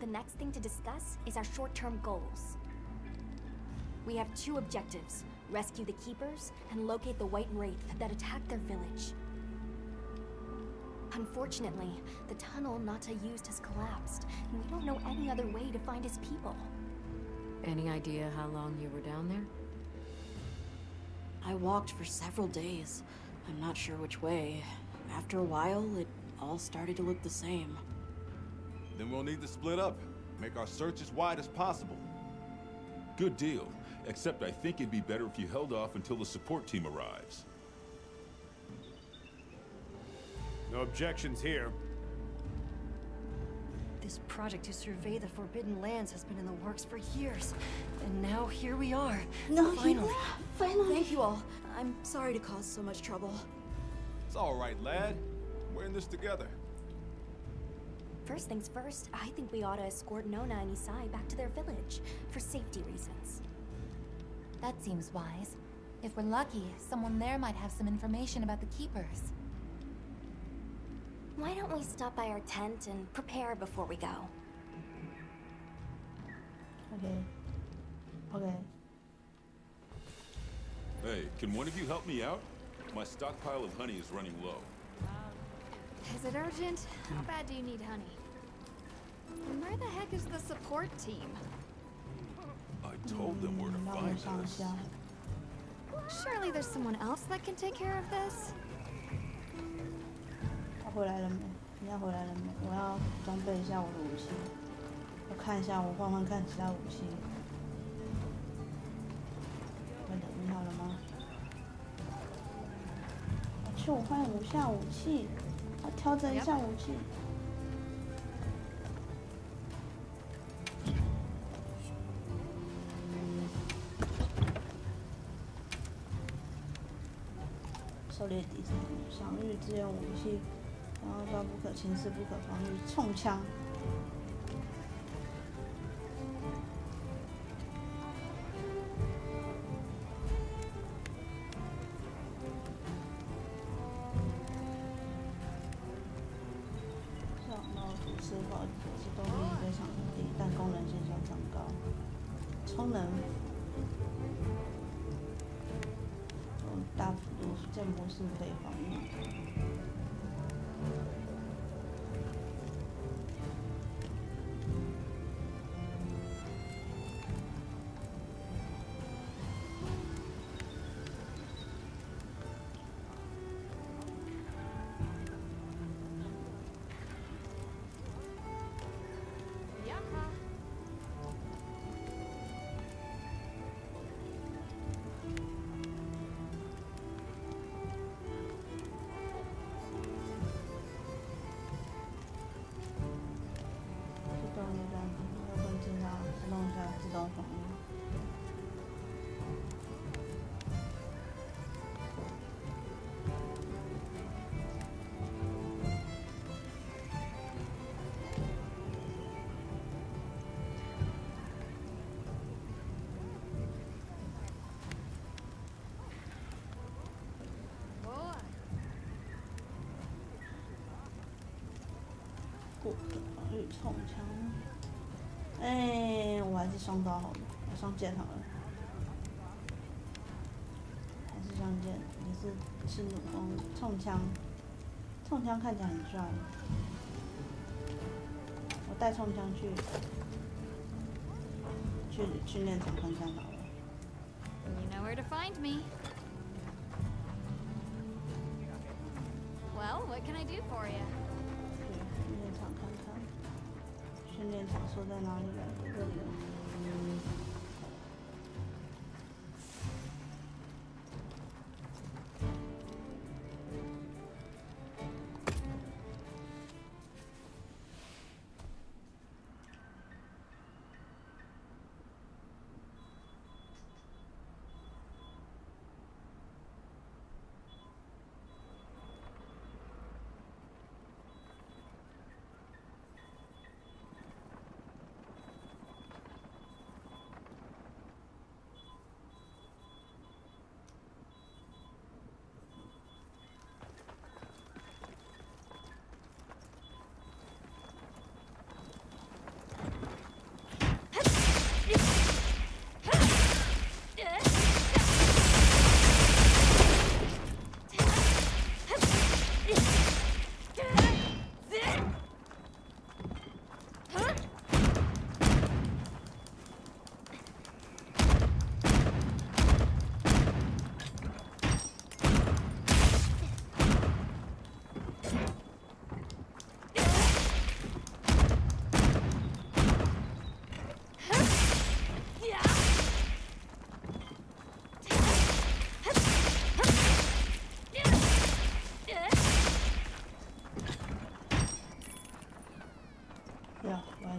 H: The next thing to discuss is our short-term goals. We have two objectives: rescue the Keepers and locate the White Wraith that attacked their village. Unfortunately, the tunnel Nata used has collapsed, and we don't know any other way to find his people.
G: Any idea how long you were down there?
F: I walked for several days. I'm not sure which way. After a while, it all started to look the same.
L: Then we'll need to split up. Make our search as wide as possible.
A: Good deal. Except I think it'd be better if you held off until the support team arrives.
M: No objections here.
K: This project to survey the Forbidden Lands has been in the works for years. And now here we are. Finally.
F: Thank you all. I'm sorry to cause so much trouble.
L: It's all right, lad. We're in this together.
H: First things first, I think we ought to escort Nona and Isai back to their village, for safety reasons.
B: That seems wise. If we're lucky, someone there might have some information about the Keepers.
H: Why don't we stop by our tent and prepare before we go?
C: Okay.
L: Hey, can one of you help me out? My stockpile of honey is running low.
D: Is it urgent? How bad do you need honey? And where the heck is the support team?
L: I told them where to find us.
D: Surely there's someone else that can take care of this?
C: 他回来了没？你要回来了没？我要装备一下我的武器，我看一下，我换换看其他武器。快点，你好了吗？去我换5项武器，要调整一下武器。狩猎敌人，享誉支援武器，然后抓不可轻视，不可防御，冲枪。小猫主吃饱，机动力非常低，但功能性相当高。充能。大幅度建模式可以防御。自动防御。不可防御冲枪。哎，我还是双刀好了，我双剑好了。还是双剑，也是吃弩弓，冲枪。冲枪看起来很帅。我带冲枪去训练场看看好了。
D: You know where to find me. Well, what can I do for you?
C: 训练场看看。训练场说在哪里来着？这里。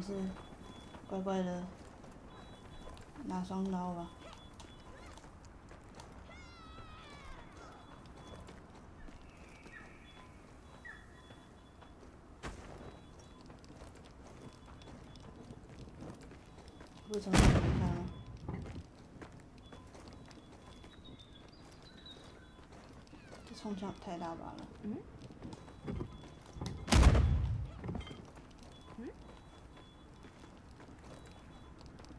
C: 是乖乖的拿双刀吧。不从这里看吗？这冲枪太大把了。嗯。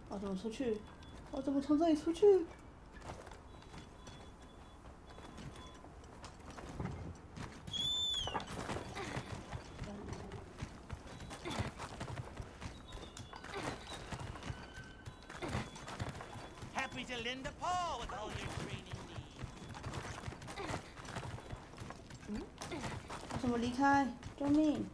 C: 我怎么出去？我怎么从这里出去？ 怎么离开？救命！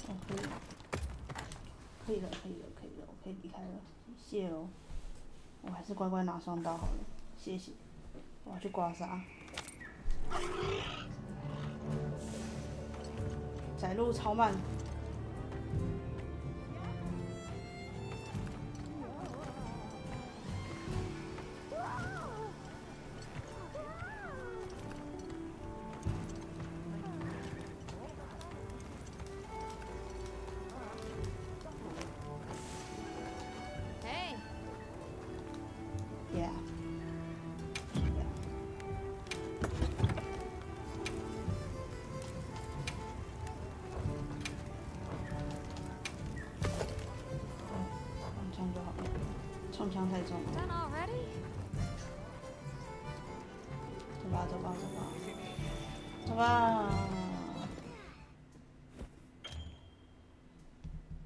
C: 哦，可以了，我可以离开了，谢喽。我还是乖乖拿双刀好了，谢谢。我要去刮痧。载入超慢。 冲枪太重了。走吧，走吧，走吧，走吧。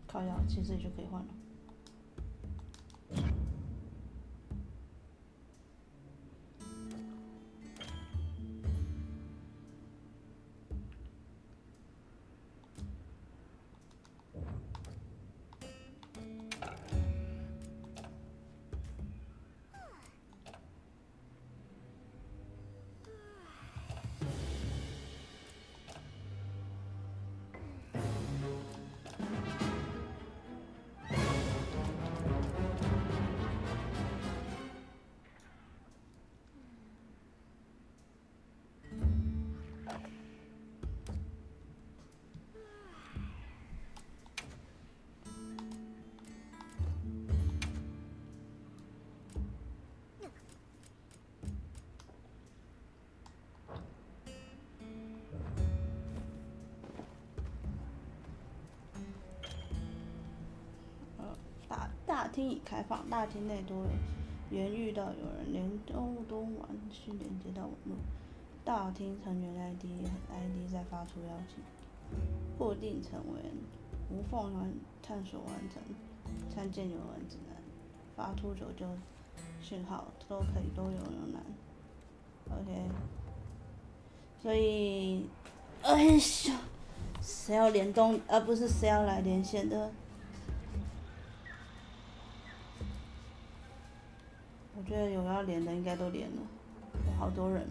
C: 靠药，其实就可以换了。大厅已开放，大厅内多元遇到有人连动玩需连接到网络。大厅成员 ID 在发出邀请，固定成员无缝探索完成，参见游玩指南，发出求救讯号都可以都有游览。OK， 所以，哎呀，谁要联动，而不是谁要来连线的？ 我觉得有要连的应该都连了，有好多人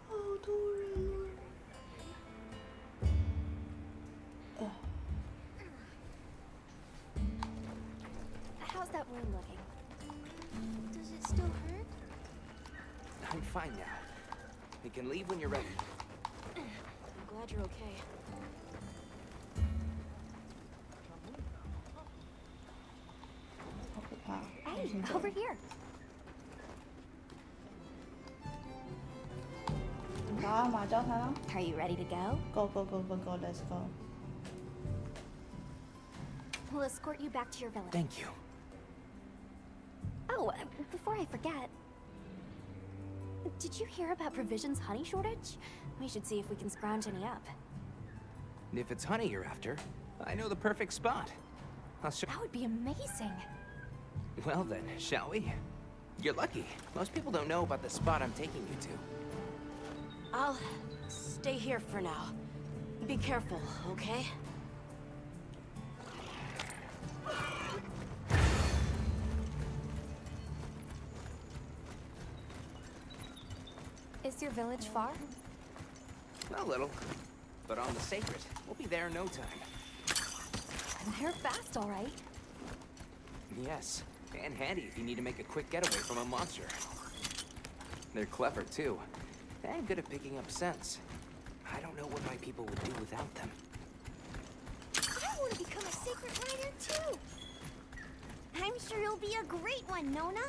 C: 哦，好多人哦。
H: How's that wound looking? Does it still hurt?
I: I'm fine now. You can leave when you're ready.
F: I'm glad you're okay.
H: Hey, over here.
C: 好啊，马交谈啊。
H: Are you ready to go?
C: Go, go, go, go, go, let's go.
H: We'll escort you back to your village.
I: Thank you.
H: Oh, before I forget, did you hear about provisions honey shortage? We should see if we can scrounge any up.
I: If it's honey you're after, I know the perfect spot. I'll show.
H: That would be amazing.
I: Well then, shall we? You're lucky. Most people don't know about the spot I'm taking you to.
F: I'll stay here for now. Be careful, okay?
H: Is your village far?
I: A little. But on the sacred, we'll be there in no time.
H: They're fast, all right.
I: Yes, and handy if you need to make a quick getaway from a monster. They're clever, too, and good at picking up scents. I don't know what my people would do without them.
B: I want to become a sacred rider, too. I'm sure you'll be a great one, Nona.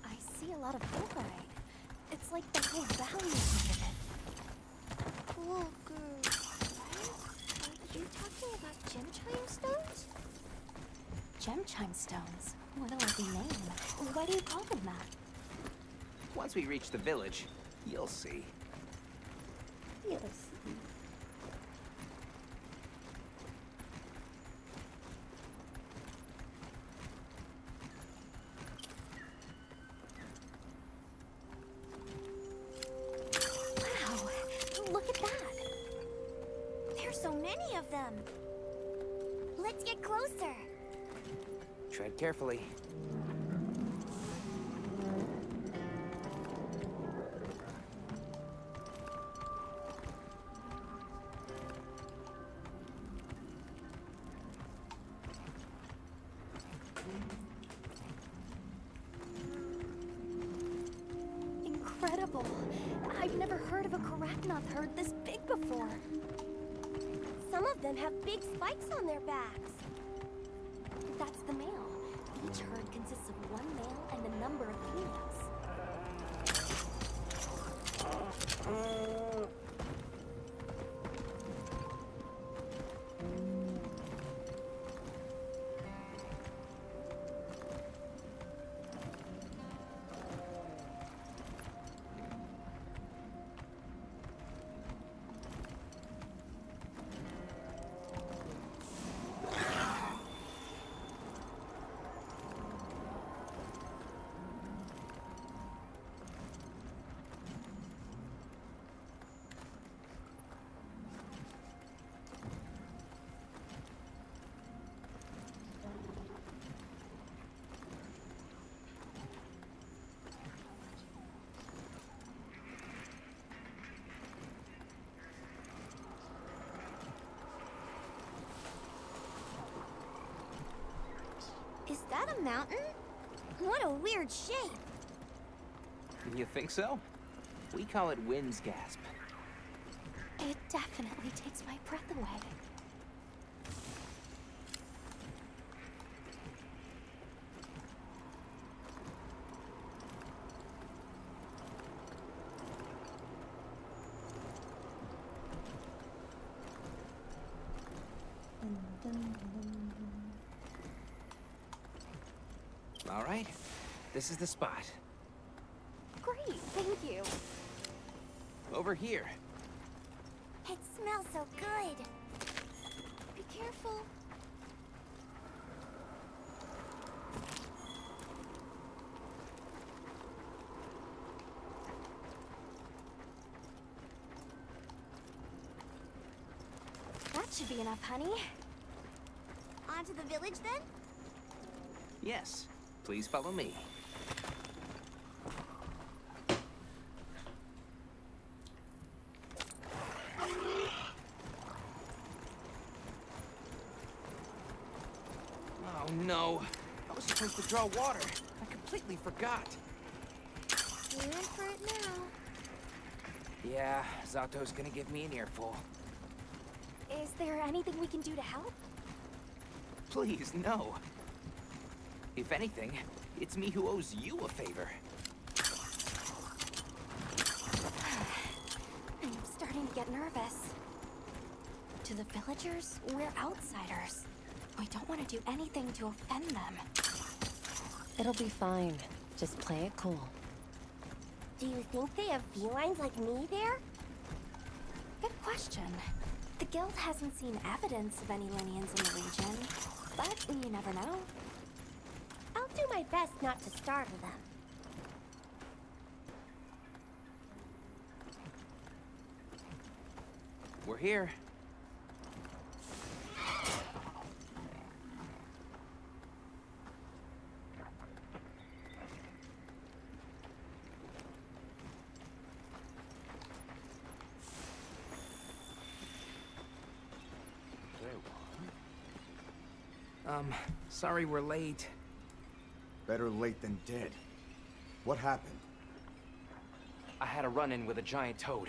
H: I see a lot of bullseye. It's like the whole valley is made of it.
B: Cool girl, right? Are you talking about gem chime stones?
H: Gem chime stones? What a lovely name. Why do you call them that?
I: Once we reach the village, you'll see.
C: Yes.
B: Wow, look at that. There's so many of them. Let's get closer.
I: Tread carefully.
H: Incredible. I've never heard of a Karachnoth herd this big before.
B: Some of them have big spikes on their backs.
H: That's the male. Each herd consists of one male and a number of females.
B: Is that a mountain? What a weird shape.
I: You think so? We call it Wind's Gasp.
H: It definitely takes my breath away.
I: All right, this is the spot.
H: Great, thank you.
I: Over here.
B: It smells so good. Be careful.
H: That should be enough, honey.
B: On to the village, then?
I: Yes, please follow me. Oh no, I was supposed to draw water. I completely forgot.
B: You're in for it now.
I: Yeah, Zato's gonna give me an earful.
H: Is there anything we can do to help?
I: Please, no. If anything, it's me who owes you a favor.
H: I'm starting to get nervous. To the villagers, we're outsiders. We don't want to do anything to offend them.
K: It'll be fine. Just play it cool.
B: Do you think they have felines like me there?
H: Good question. The guild hasn't seen evidence of any Linians in the region, but you never know.
B: I'll do my best not to startle them.
I: We're here. Sorry we're late.
M: Better late than dead. What happened?
I: I had a run-in with a giant toad.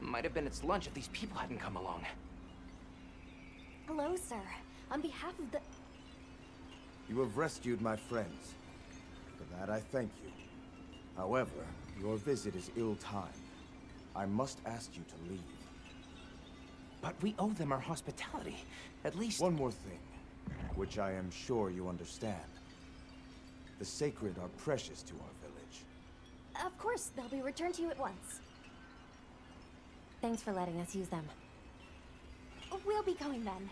I: Might have been its lunch if these people hadn't come along.
H: Hello, sir. On behalf of the...
M: You have rescued my friends. For that I thank you. However, your visit is ill-timed. I must ask you to leave.
I: But we owe them our hospitality. At least...
M: One more thing, which I am sure you understand. The sacred are precious to our village.
H: Of course, they'll be returned to you at once. Thanks for letting us use them. We'll be going then.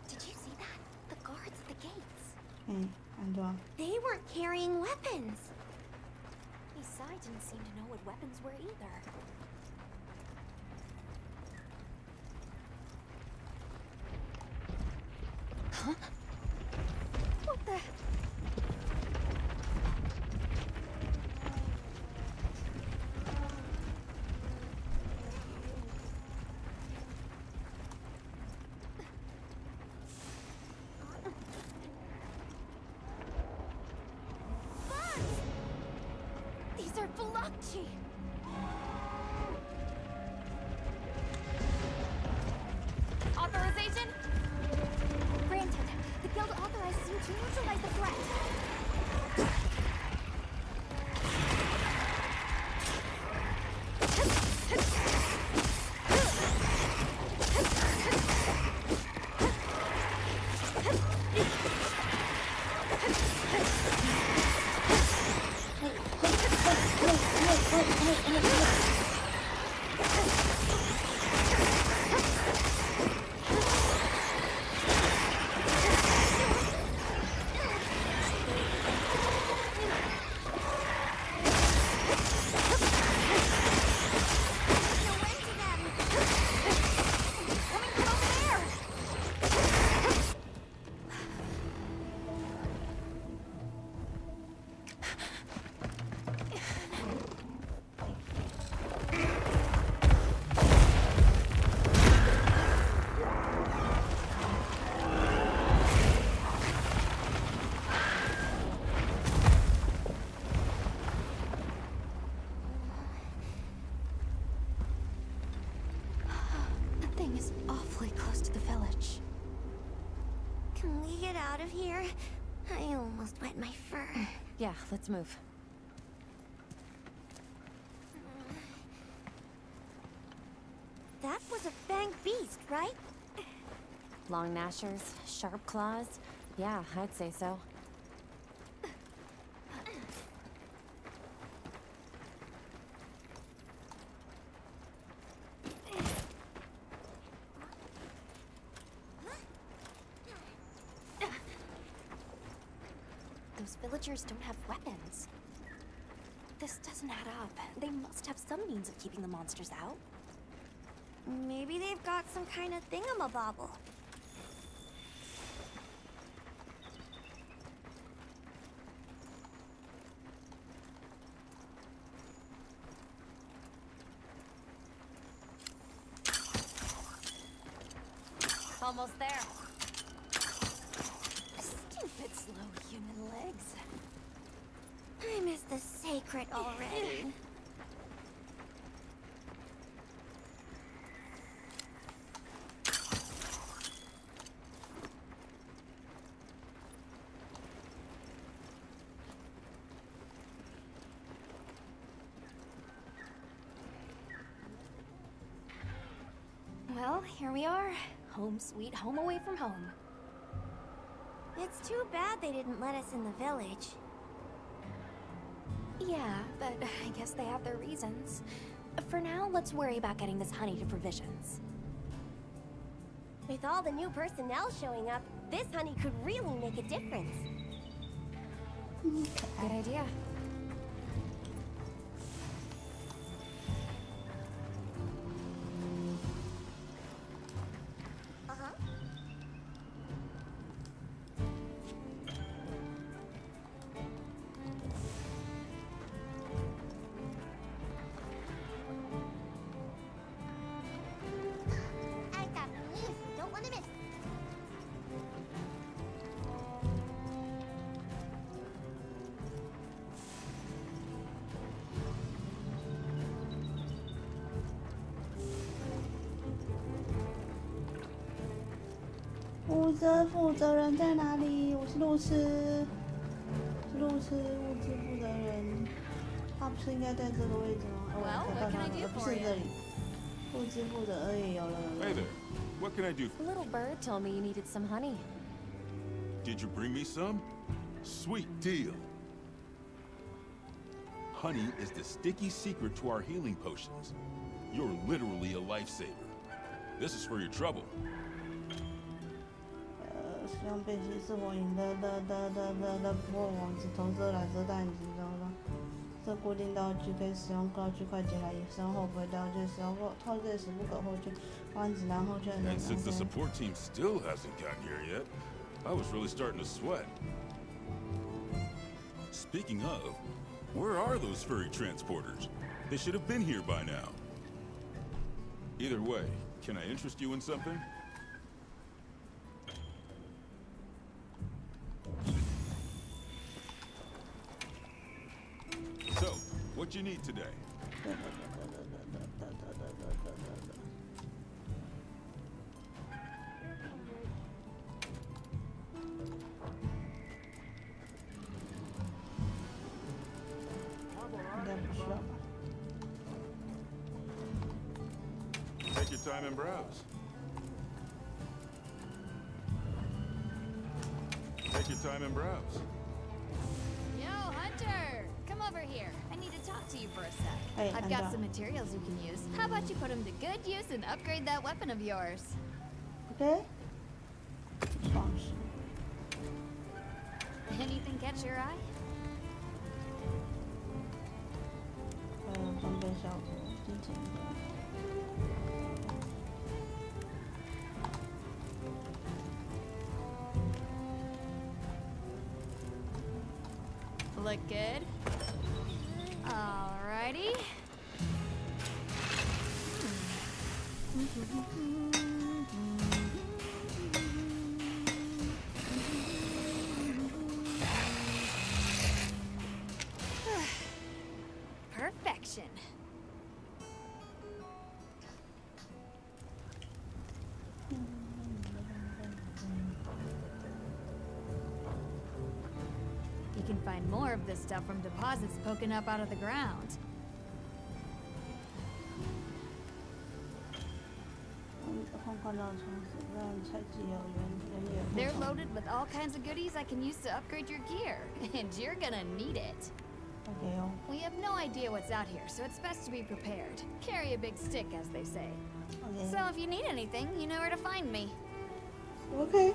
H: Did you see that? The guards at the gates. They weren't carrying weapons. Isai didn't seem to know what weapons were either. Huh? What the... These are Velocci! Authorization? Granted. The guild authorizes you to neutralize the threat. Is awfully close to the village. Can we get out of here? I almost wet my fur.
F: Yeah, let's move.
H: That was a fanged beast, right?
F: Long gnashers, sharp claws. Yeah, I'd say so.
H: Those villagers don't have weapons. This doesn't add up. They must have some means of keeping the monsters out. Maybe they've got some kind of thingamabobble.
F: Almost there.
H: Stupid slow human legs. I miss the sacred already. Well, here we are. Home sweet home away from home. It's too bad they didn't let us in the village. Yeah, but I guess they have their reasons. For now, let's worry about getting this honey to provisions. With all the new personnel showing up, this honey could really make a difference.
F: Good idea.
C: 负责人在哪里？我是路痴，物资负责人。他不是应该在这个位置吗？哦，我看到了，不是这里。物资负责而已，有了。
L: Hey there. What can I do?
H: A little bird told me you needed some honey.
L: Did you bring me some? Sweet deal. Honey is the sticky secret to our healing potions. You're literally a lifesaver. This is for your trouble.
C: 使用变形是火影的破网子投射染色弹以及这固定道具可以使用道具快捷来使用后不会掉进使用后套件时不可获取弯子然后确认。
L: And since the support team still hasn't gotten here yet, I was really starting to sweat. Speaking of, where are those furry transporters? They should have been here by now. Either way, can I interest you in something? So, what you need today? Take your time and browse. Take your time and browse.
D: Yo, Hunter! Come over here. I need to talk to you for a sec.
C: Hey,
D: I've got some materials you can use. How about you put them to good use and upgrade that weapon of yours?
C: Okay.
D: Anything catch your eye?
C: 装备效果，金钱的。
D: Look good. Alrighty. Perfection. You can find more of this stuff from deposits poking up out of the ground. They're loaded with all kinds of goodies I can use to upgrade your gear, and you're gonna need it.
C: Okay.
D: We have no idea what's out here, so it's best to be prepared. Carry a big stick, as they say.
C: Okay.
D: So if you need anything, you know where to find me.
C: Okay.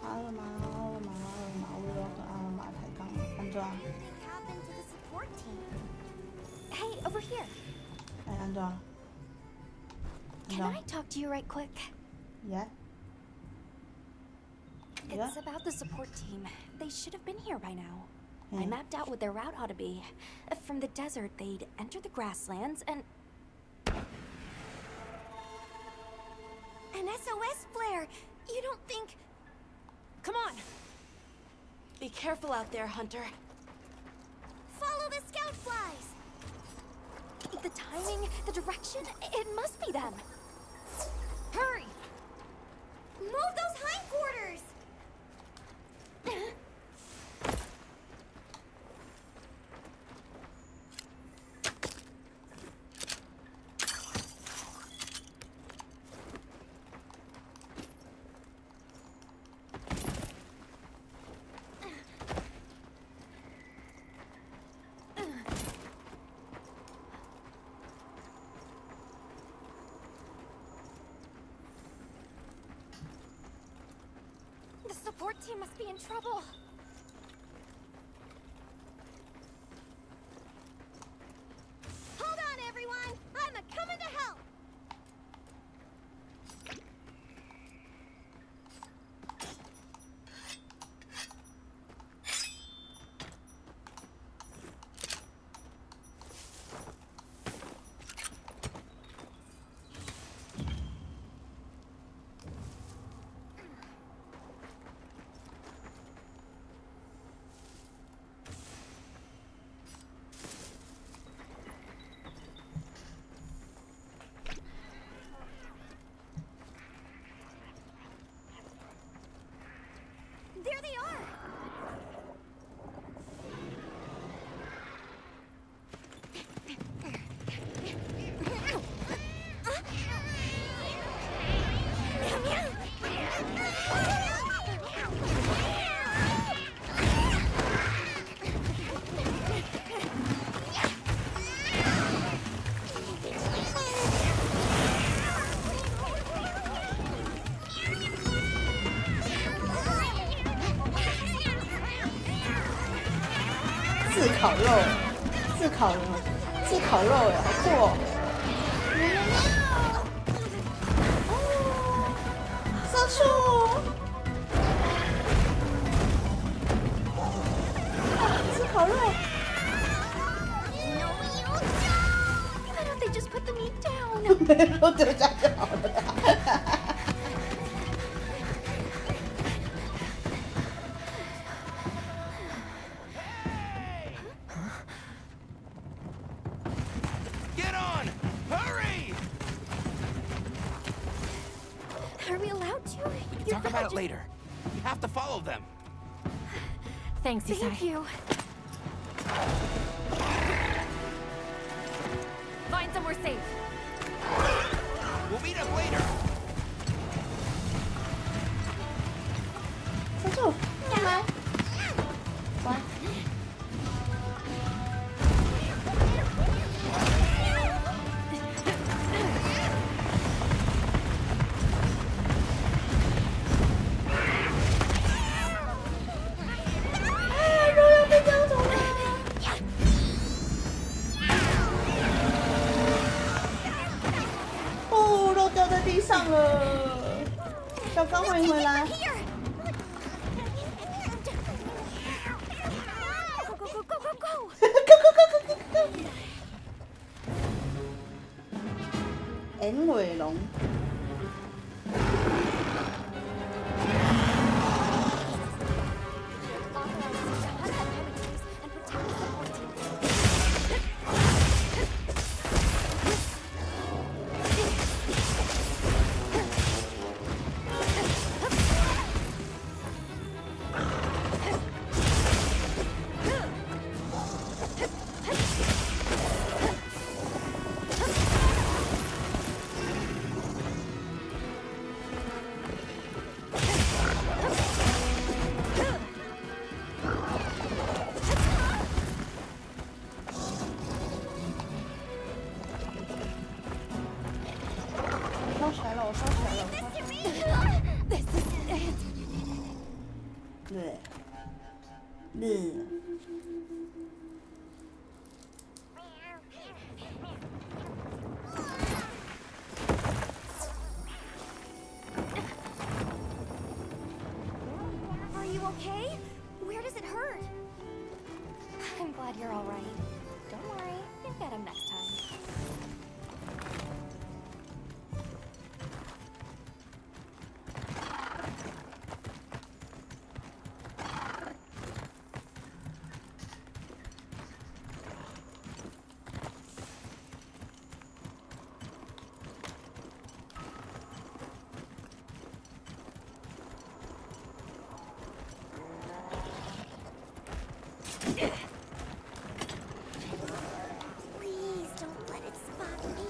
H: What happened to the support team? Hey, over here. Can I talk to you right quick?
C: Yeah.
H: It's about the support team. They should have been here by now. I mapped out what their route ought to be. From the desert, they'd enter the grasslands and... An SOS flare! You don't think...
F: Come on! Be careful out there, Hunter.
H: Follow the scout flies! The timing, the direction, it must be them. Hurry! Move those hindquarters! The support team must be in trouble. Hold on, everyone! I'm a-coming to help! There they are. Meow, meow.
C: 自烤肉，自烤肉，自烤肉哎，好酷哦！社畜，自烤肉。
H: Why don't they just put the meat down?
C: 没肉丢下就好了。
I: Talk about it later. You have to follow them.
H: Thanks, Isai. Thank you. Find somewhere safe.
I: We'll meet up later.
C: 社畜，干嘛？乖。地上了，小刚欢迎回来。N 尾龙。
H: Okay? Where does it hurt? I'm glad you're all right. Don't worry, you'll get him next time. Please don't let it spot me.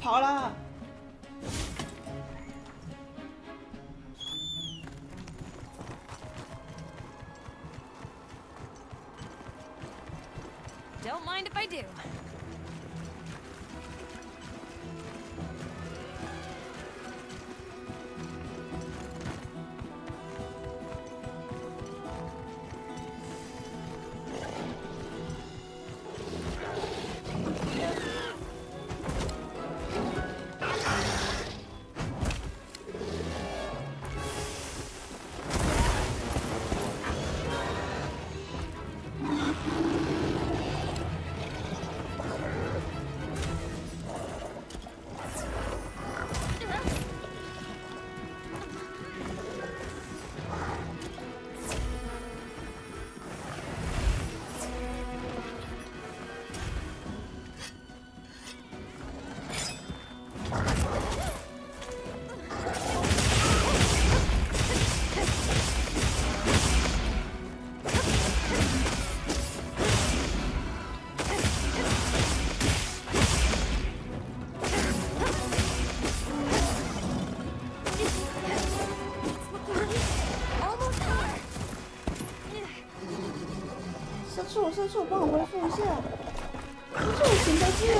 C: 跑啦！
K: Don't mind if I do.
C: 社畜，帮我回复一下。社畜，请得支援。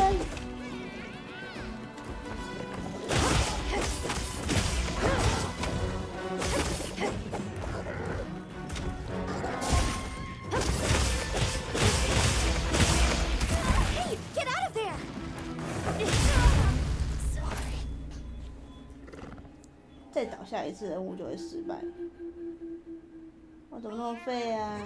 B: Hey, get out of there! Sorry.
C: 再倒下一次，任务就会失败。我怎么那么废啊？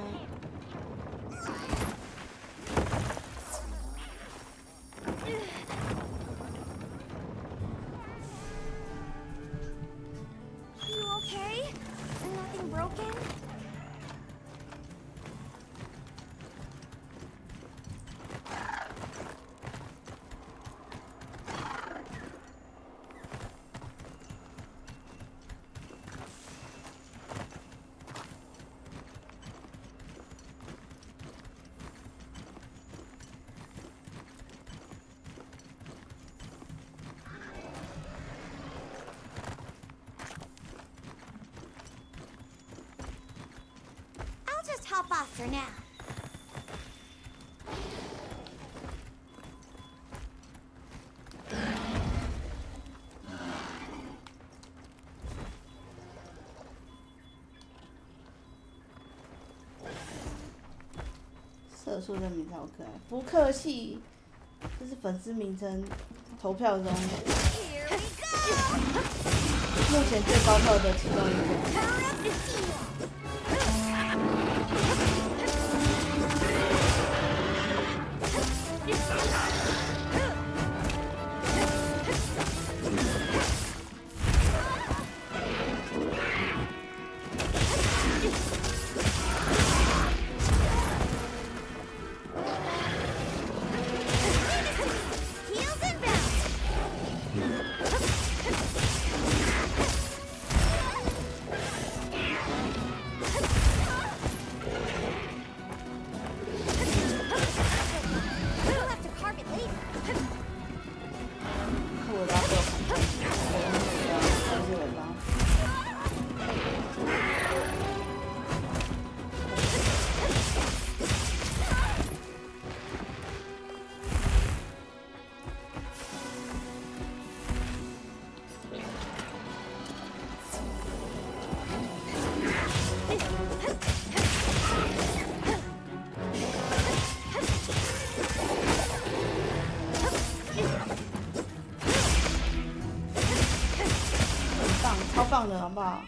B: Just hop off for now.
C: 社畜的名字好可爱，不客气，这是粉丝名称投票中目前最高票的其中一个。 超棒的，好不好？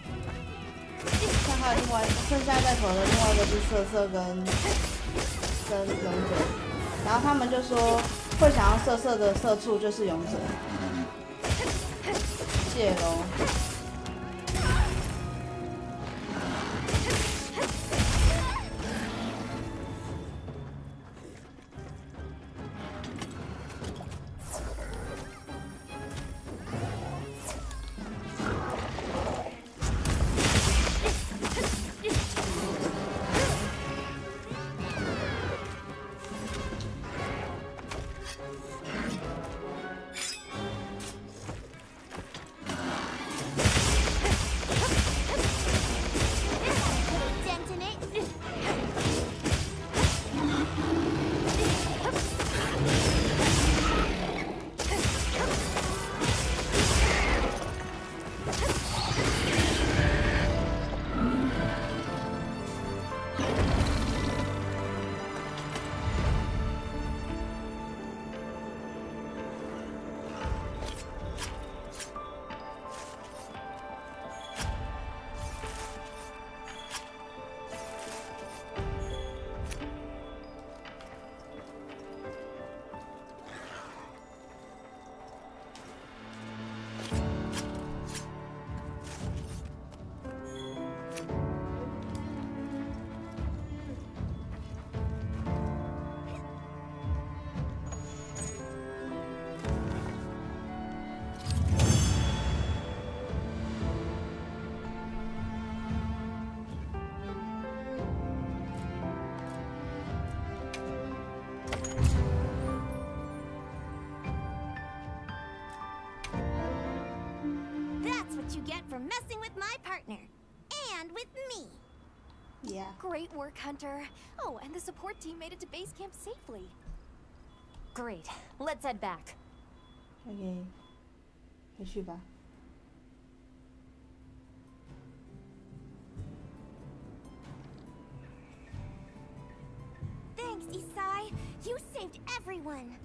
C: 看还有另外剩下在投的另外一个是瑟瑟跟勇者，然后他们就说会想要瑟瑟的社畜就是勇者，谢喽。
H: get for messing with my partner. And with me.
C: Yeah.
B: Great work, Hunter. Oh, and the support team made it to base camp safely.
H: Great. Let's head back.
C: OK， 回去吧。
H: Thanks, Isai. You saved everyone.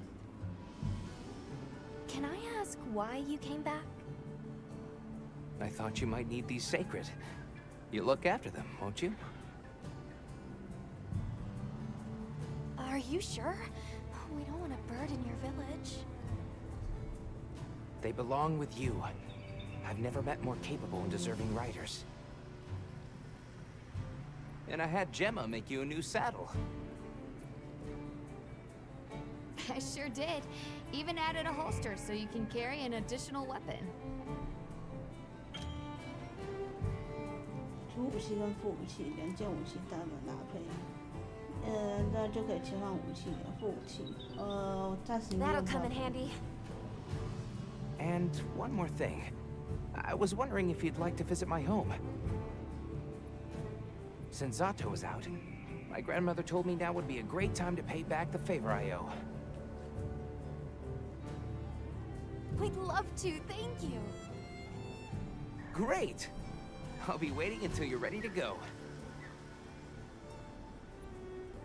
H: Can I ask why you came back?
I: I thought you might need these sacred. You look after them, won't you?
B: Are you sure? We don't want to burden your village.
I: They belong with you. I've never met more capable and deserving riders. And I had Gemma make you a new saddle.
D: I sure did. Even added a holster so you can carry an additional weapon.
C: 主武器跟副武器2件武器单门搭配，那就可以切换武器副武器。暂时没有。
H: That'll come in handy.
I: And one more thing. I was wondering if you'd like to visit my home. Since Zato is out, my grandmother told me now would be a great time to pay back the favor I owe.
B: We'd love to, thank you.
I: Great! I'll be waiting until you're ready to go.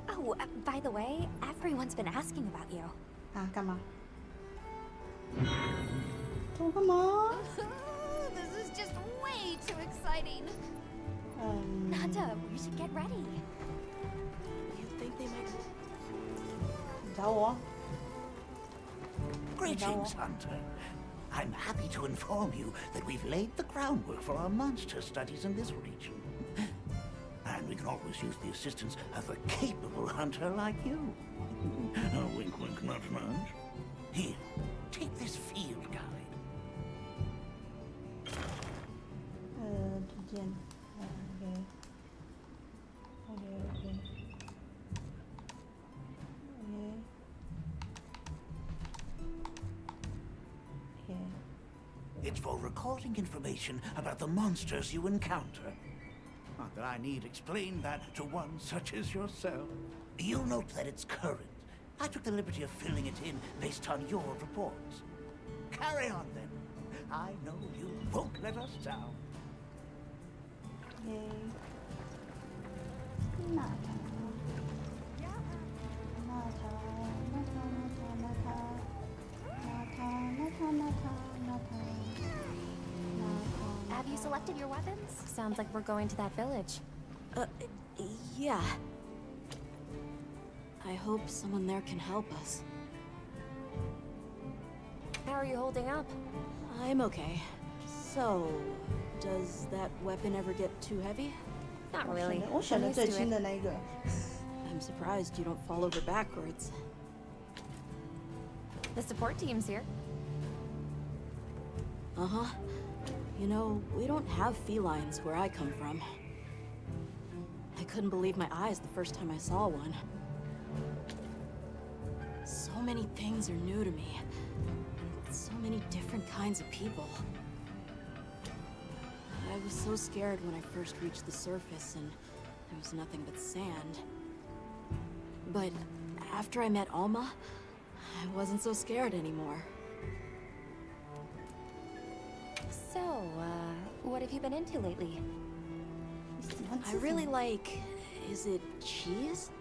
H: Oh, by the way, everyone's been asking about you.
C: 啊，干嘛？做干嘛？
D: This is just way too exciting.
H: Nanda, we should get ready.
K: You think they might...
C: 找我？
N: Greetings, Hunter. I'm happy to inform you that we've laid the groundwork for our monster studies in this region. And we can always use the assistance of a capable hunter like you. Wink, wink, nudge, nudge. Here, take this field guide.
C: 图鉴，OK。
N: It's for recording information about the monsters you encounter. Not that I need explain that to one such as yourself. You'll note that it's current. I took the liberty of filling it in based on your reports. Carry on, then. I know you won't let us down.
H: Have you selected your weapons? Sounds like we're going to that village.
F: Yeah. I hope someone there can help us.
H: How are you holding up?
F: I'm okay. So, does that weapon ever get too heavy?
H: Not really.
C: I'm
F: surprised you don't fall over backwards.
H: The support team's here.
F: Uh-huh. You know, we don't have felines where I come from. I couldn't believe my eyes the first time I saw one. So many things are new to me. And so many different kinds of people. I was so scared when I first reached the surface and there was nothing but sand. But after I met Alma, I wasn't so scared anymore.
H: So, what have you been into lately?
F: I really like... is it cheese?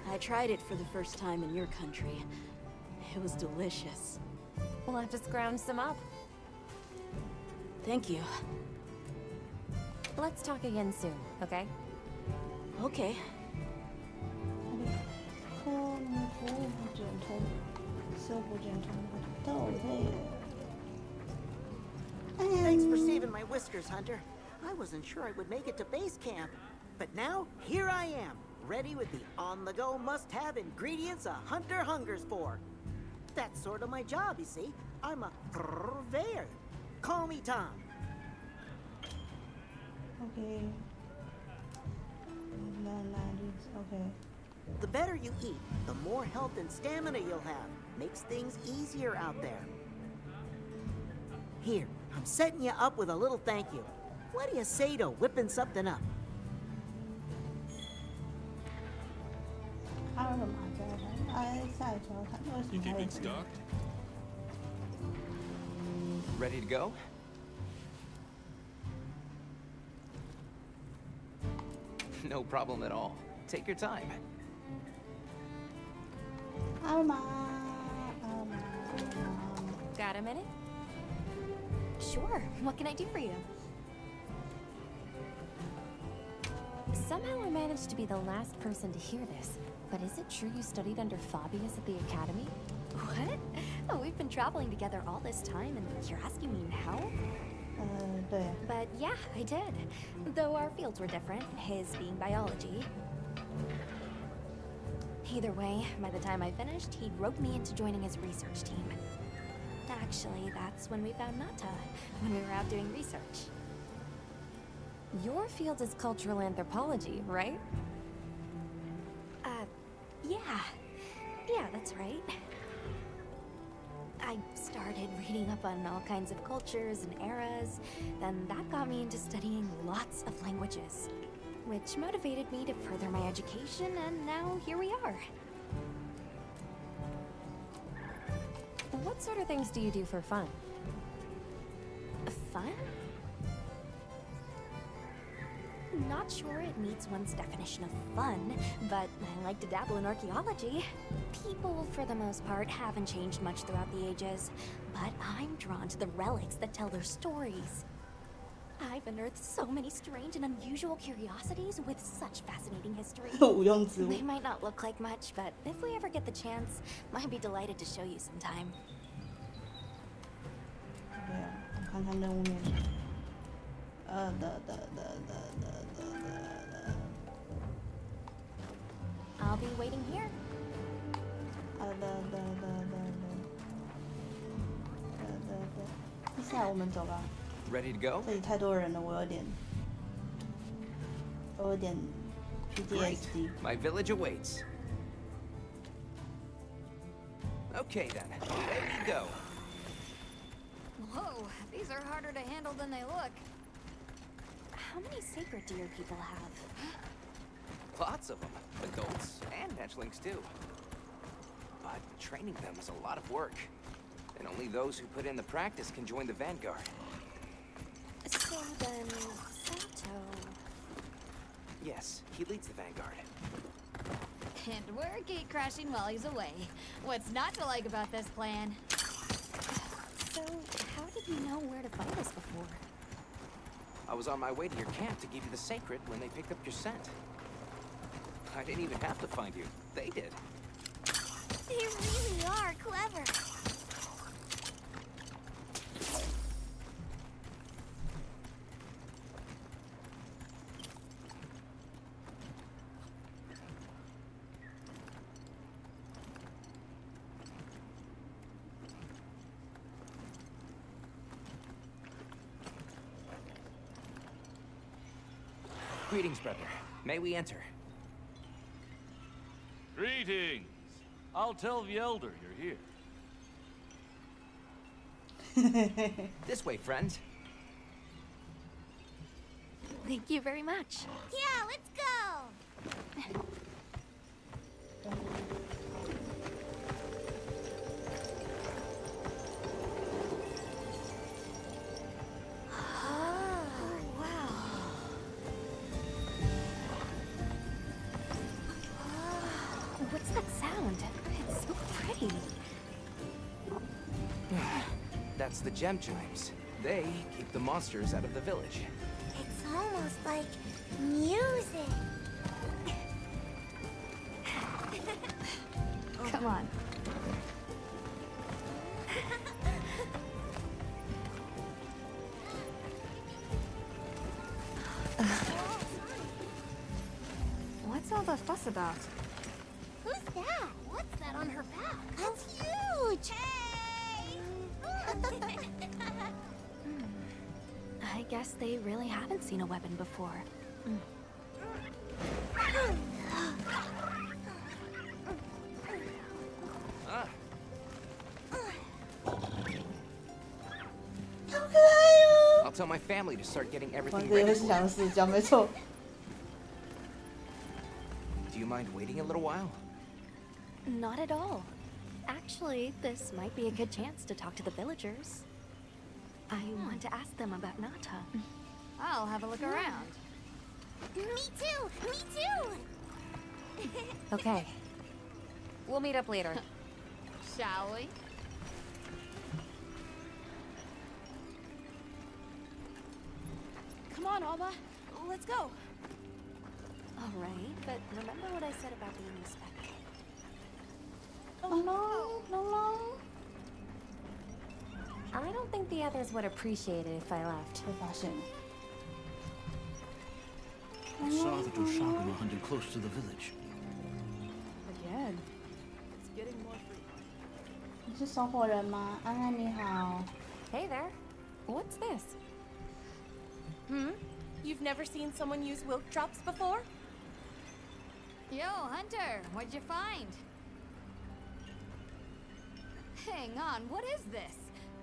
F: I tried it for the first time in your country. It was delicious.
H: We'll have to scrounge some up.
F: Thank you.
H: Let's talk again soon, okay?
F: Okay.
O: Thanks for saving my whiskers, Hunter. I wasn't sure I would make it to base camp. But now, here I am, ready with the on-the-go must-have ingredients a hunter hungers for. That's sort of my job, you see. I'm a purveyor. Call me Tom.
C: Okay. Okay.
O: The better you eat, the more health and stamina you'll have. Makes things easier out there. Here, I'm setting you up with a little thank you. What do you say to whipping something up?
C: 还有什么交谈？哎，赛交谈，为什
L: You
C: 么还
L: keep
C: 有
L: it
C: 这个？
L: stocked?
I: Ready to go? No problem at all. Take your time.
C: 阿玛，
H: Got a minute? Sure. What can I do for you? Somehow I managed to be the last person to hear this. But is it true you studied under Fabius at the academy? What? Oh, we've been traveling together all this time, and you're asking me now?
C: 对。
H: But yeah, I did. Though our fields were different, his being biology. Either way, by the time I finished, he'd roped me into joining his research team. Actually, that's when we found Nata, when we were out doing research. Your field is cultural anthropology, right? Yeah. Yeah, that's right. I started reading up on all kinds of cultures and eras, then that got me into studying lots of languages, which motivated me to further my education, and now here we are. What sort of things do you do for fun? Fun? Not sure it meets one's definition of fun, but I like to dabble in archaeology. People, for the most part, haven't changed much throughout the ages, but I'm drawn to the relics that tell their stories. I've unearthed so many strange and unusual curiosities with such fascinating history. They might not look like much, but if we ever get the chance, I'd be delighted to show you sometime.
C: 对啊，我看看任务面。
H: I'll be waiting here.
C: 接下来我们走吧。
I: Ready to go?
C: 这里太多人了，我有点
I: Great.
C: PTSD。
I: My village awaits. Okay then, there you go.
D: Whoa, these are harder to handle than they look.
H: How many sacred deer people have?
I: Lots of them, adults and hatchlings too. But training them is a lot of work, and only those who put in the practice can join the vanguard.
H: So then, Sato...
I: Yes, he leads the vanguard.
D: And we're gate crashing while he's away. What's not to like about this plan?
H: So, how did you know where to find us before?
I: I was on my way to your camp to give you the sacred when they picked up your scent. I didn't even have to find you. They did.
B: You really are clever.
I: Greetings, brother. May we enter?
J: Greetings. I'll tell the elder you're here.
I: This way, friends.
H: Thank you very much.
B: Yeah, let's go.
H: What's that sound? It's so pretty.
I: That's the gem chimes. They keep the monsters out of the village.
B: It's almost like music.
H: Come on.
D: What's all the fuss about?
B: Who's that? What's that on her back? That's huge! Hey!
H: I guess they really haven't seen a weapon before.
C: 好可爱
I: tell my family to start getting
C: 我
I: everything
C: 这也
I: ready
C: 是
I: for
C: 想
I: you.
C: 死角，没错。
I: Do you mind waiting a little while?
H: Not at all. Actually, this might be a good chance to talk to the villagers. I want to ask them about Nata.
D: I'll have a look around.
B: Me too! Me too!
P: Okay. We'll meet up later.
D: Shall we?
H: Come on, Alma. Let's go. All right, but remember what I said about being respectful.
C: Oh no, no, no.
P: I don't think the others would appreciate it if I left.
C: 被发现了。
N: I saw that Osaka were hunting close to the village.
K: Again. It's getting more frequent.
C: 你是收货人吗？安安你好。
P: Hey there. What's this?
Q: You've never seen someone use wilk traps before?
D: Yo, Hunter, what'd you find? Hang on, what is this?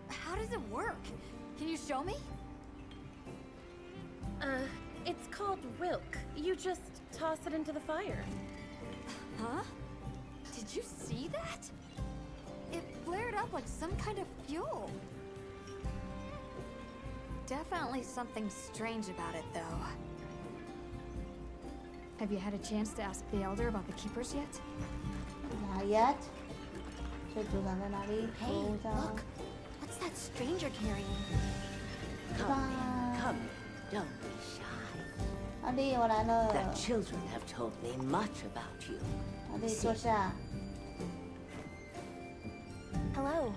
D: How does it work? Can you show me?
Q: It's called wilk. You just toss it into the fire.
D: Huh? Did you see that? It flared up like some kind of fuel. Definitely something strange about it, though. Have you had a chance to ask the Elder about the keepers yet?
C: Not yet. 所以组长在哪里？
H: Hey,
C: 组长。
H: look. What's that stranger carrying?
C: Come,
R: don't be shy.
C: 阿丽，我来了。
R: The children have told me much about you.
C: 阿丽，坐下。
H: Hello.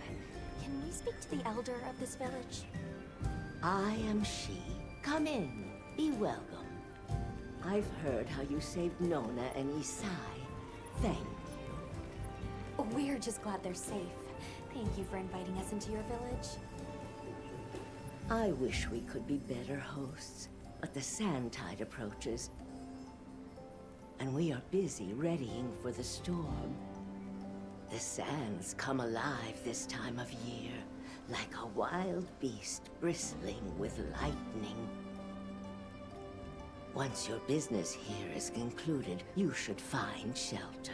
H: Can we speak to the elder of this village?
R: I am she. Come in. Be welcome. I've heard how you saved Nona and Isai. Thank you.
H: We're just glad they're safe. Thank you for inviting us into your village.
R: I wish we could be better hosts, but the sand tide approaches. And we are busy readying for the storm. The sands come alive this time of year, like a wild beast bristling with lightning. Once your business here is concluded, you should find shelter.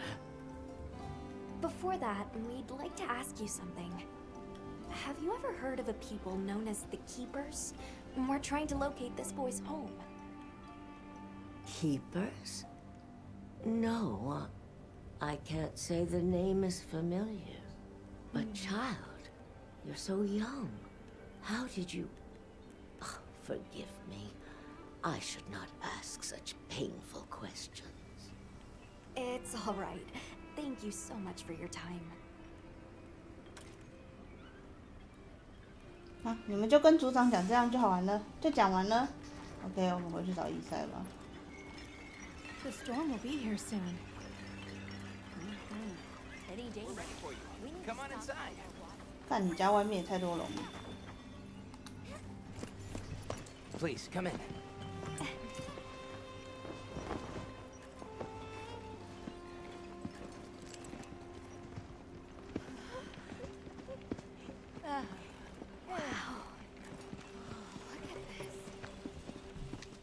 H: Before that, we'd like to ask you something. Have you ever heard of a people known as the Keepers? We're trying to locate this boy's home.
R: Keepers? No, I can't say the name is familiar. But child, you're so young. How did you... Oh, forgive me. I should not ask such painful questions.
H: It's all right. Thank you so much for your time.
C: 啊，你们就跟组长讲这样就好完了，就讲完了。OK， 我们回去找伊赛吧。
K: The storm will be here soon.
H: Any day now. We need
I: Come
H: to
I: on
H: stop
I: inside.
C: 看你家外面也太多龙了。
I: Please, come in.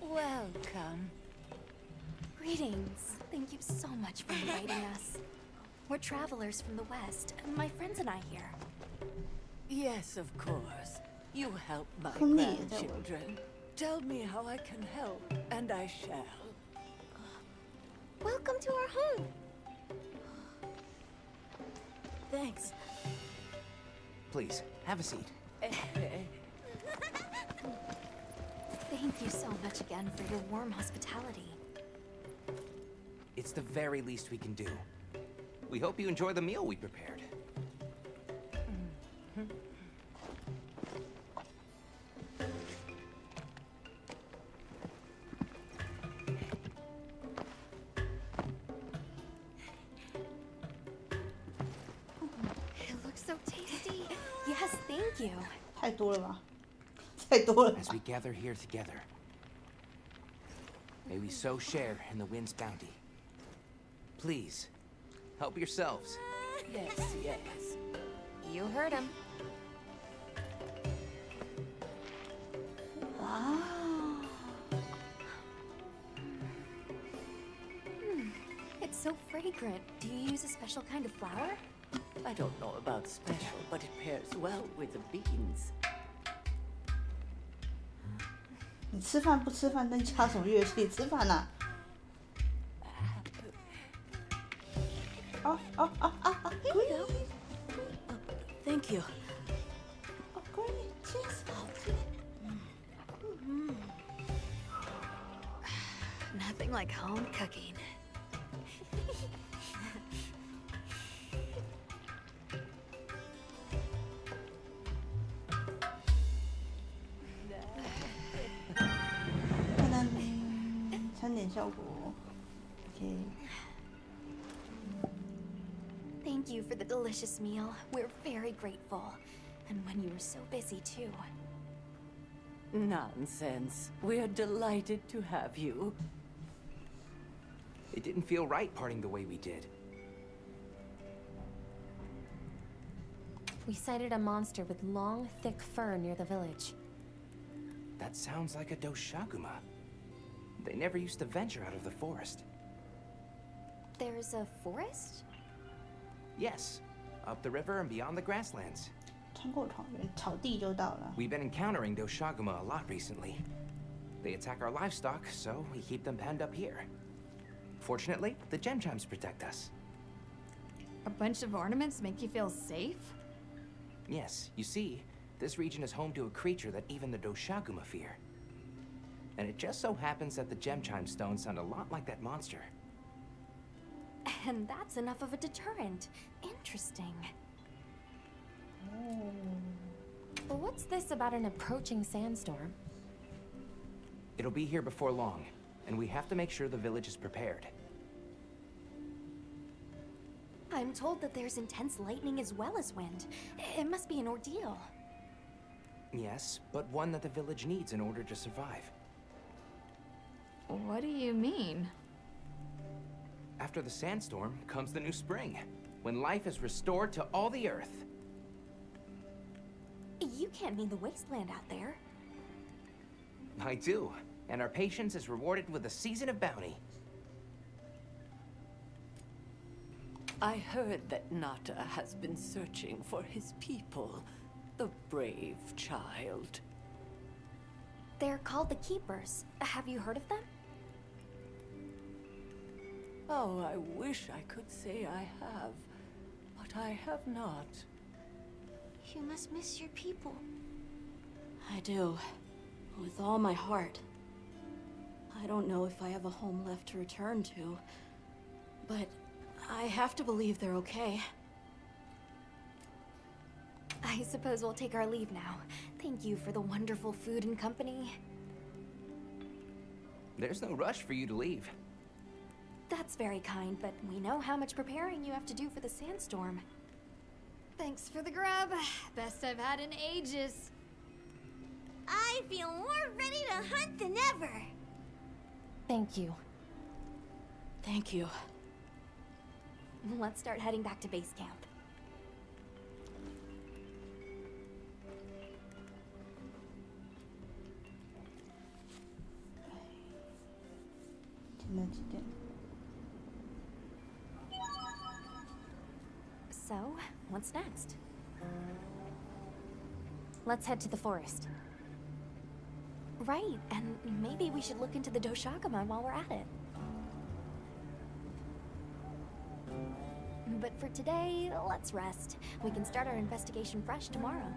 Q: Welcome.
H: Greetings. Thank you so much for inviting us. We're travelers from the West, and my friends and I here.
Q: Yes, of course. You help my
C: Who needs
Q: grandchildren. Tell me how I can help, and I shall.
H: Welcome to our home.
Q: Thanks.
I: Please, have a seat.
H: Thank you so much again for your warm hospitality.
I: It's the very least we can do. We hope you enjoy the meal we prepared.
H: It looks so tasty. Yes, thank you.
C: 太多了吧？太多了吧。
I: As we gather here together, may we so share in the wind's bounty. Please, help yourselves.
Q: Yes, yes.
P: You heard him.
H: so fragrant. Do you use a special kind of flower?
R: I don't know about special, but it pairs well with the beans.
C: 你吃饭不吃饭，跟掐什么乐器？吃饭呐！Thank
R: you.
C: Oh, Granny, cheers.
D: Nothing like home cooking.
C: Okay.
H: Thank you for the delicious meal. We're very grateful. And when you were so busy, too.
R: Nonsense. We're delighted to have you.
I: It didn't feel right parting the way we did.
P: We sighted a monster with long, thick fur near the village.
I: That sounds like a Doshaguma. They never used to venture out of the forest.
H: There's a forest?
I: Yes, up the river and beyond the grasslands.
C: 穿过草原，草地就到了。
I: We've been encountering Doshaguma a lot recently. They attack our livestock, so we keep them penned up here. Fortunately, the gem chimes protect us.
D: A bunch of ornaments make you feel safe?
I: Yes, you see, this region is home to a creature that even the Doshaguma fear. And it just so happens that the gem chime stones sound a lot like that monster.
H: And that's enough of a deterrent. Interesting.
P: But what's this about an approaching sandstorm?
I: It'll be here before long, and we have to make sure the village is prepared.
H: I'm told that there's intense lightning as well as wind. It must be an ordeal.
I: Yes, but one that the village needs in order to survive.
D: What do you mean?
I: After the sandstorm comes the new spring, when life is restored to all the earth.
H: You can't mean the wasteland out there.
I: I do, and our patience is rewarded with a season of bounty.
R: I heard that Nata has been searching for his people, the brave child.
H: They're called the Keepers. Have you heard of them?
R: Oh, I wish I could say I have, but I have not.
H: You must miss your people.
F: I do, with all my heart. I don't know if I have a home left to return to, but I have to believe they're okay.
H: I suppose we'll take our leave now. Thank you for the wonderful food and company.
I: There's no rush for you to leave.
H: That's very kind, but we know how much preparing you have to do for the sandstorm.
D: Thanks for the grub. Best I've had in ages.
B: I feel more ready to hunt than ever.
P: Thank you.
F: Thank you.
H: Let's start heading back to base camp. So, what's next?
P: Let's head to the forest.
H: Right, and maybe we should look into the Doshaguma while we're at it. But for today, let's rest. We can start our investigation fresh tomorrow.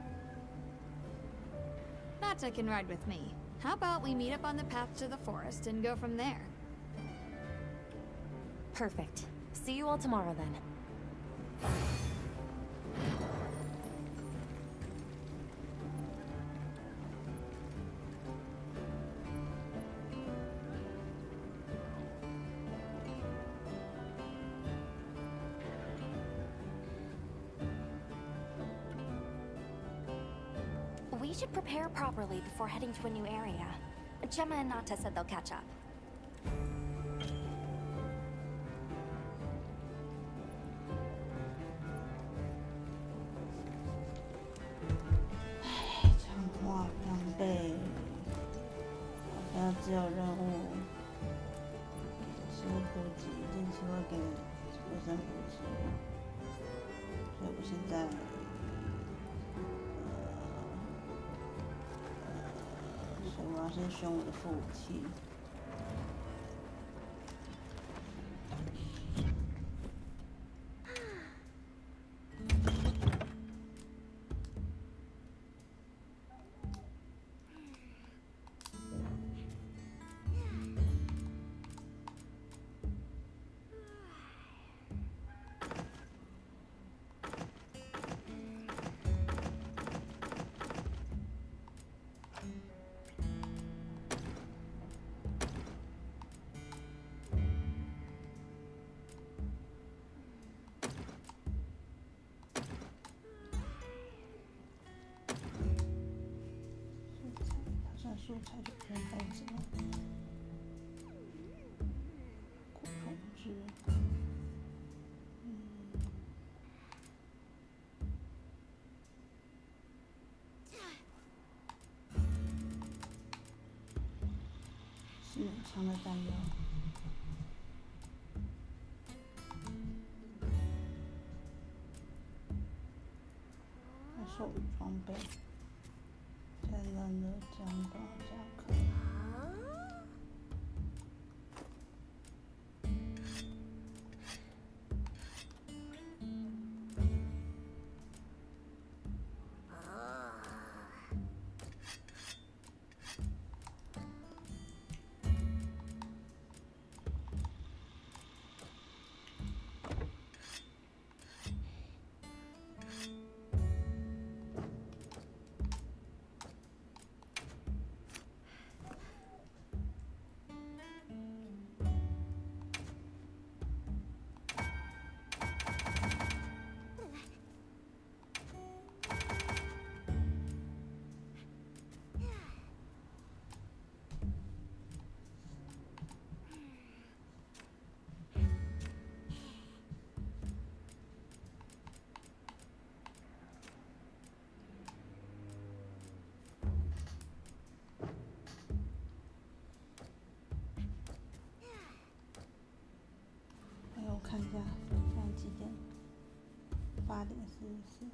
D: Nata can ride with me. How about we meet up on the path to the forest and go from there?
P: Perfect. See you all tomorrow then.
H: We should prepare properly before heading to a new area. Gemma and Nata said they'll catch up.
C: 食物补给，定期会给卫生补给，所以我现在所以我要先选我的副武器。素材就不用带着了。果种子，是冷枪的弹药。手语装备。天然的江港夹克。看一下，现在几点？8:44。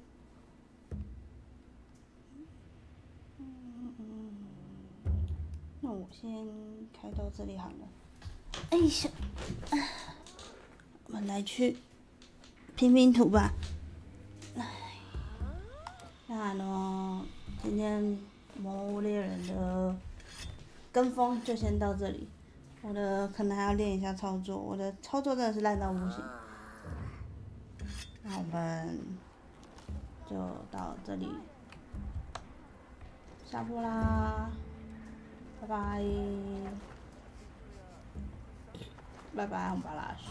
C: 那我先开到这里好了。哎呀，我们来去拼拼图吧。那呢，今天魔物猎人的跟风就先到这里。我的可能还要练一下操作，我的操作真的是烂到不行。那我们就到这里下播啦，拜拜，拜拜，红巴老师。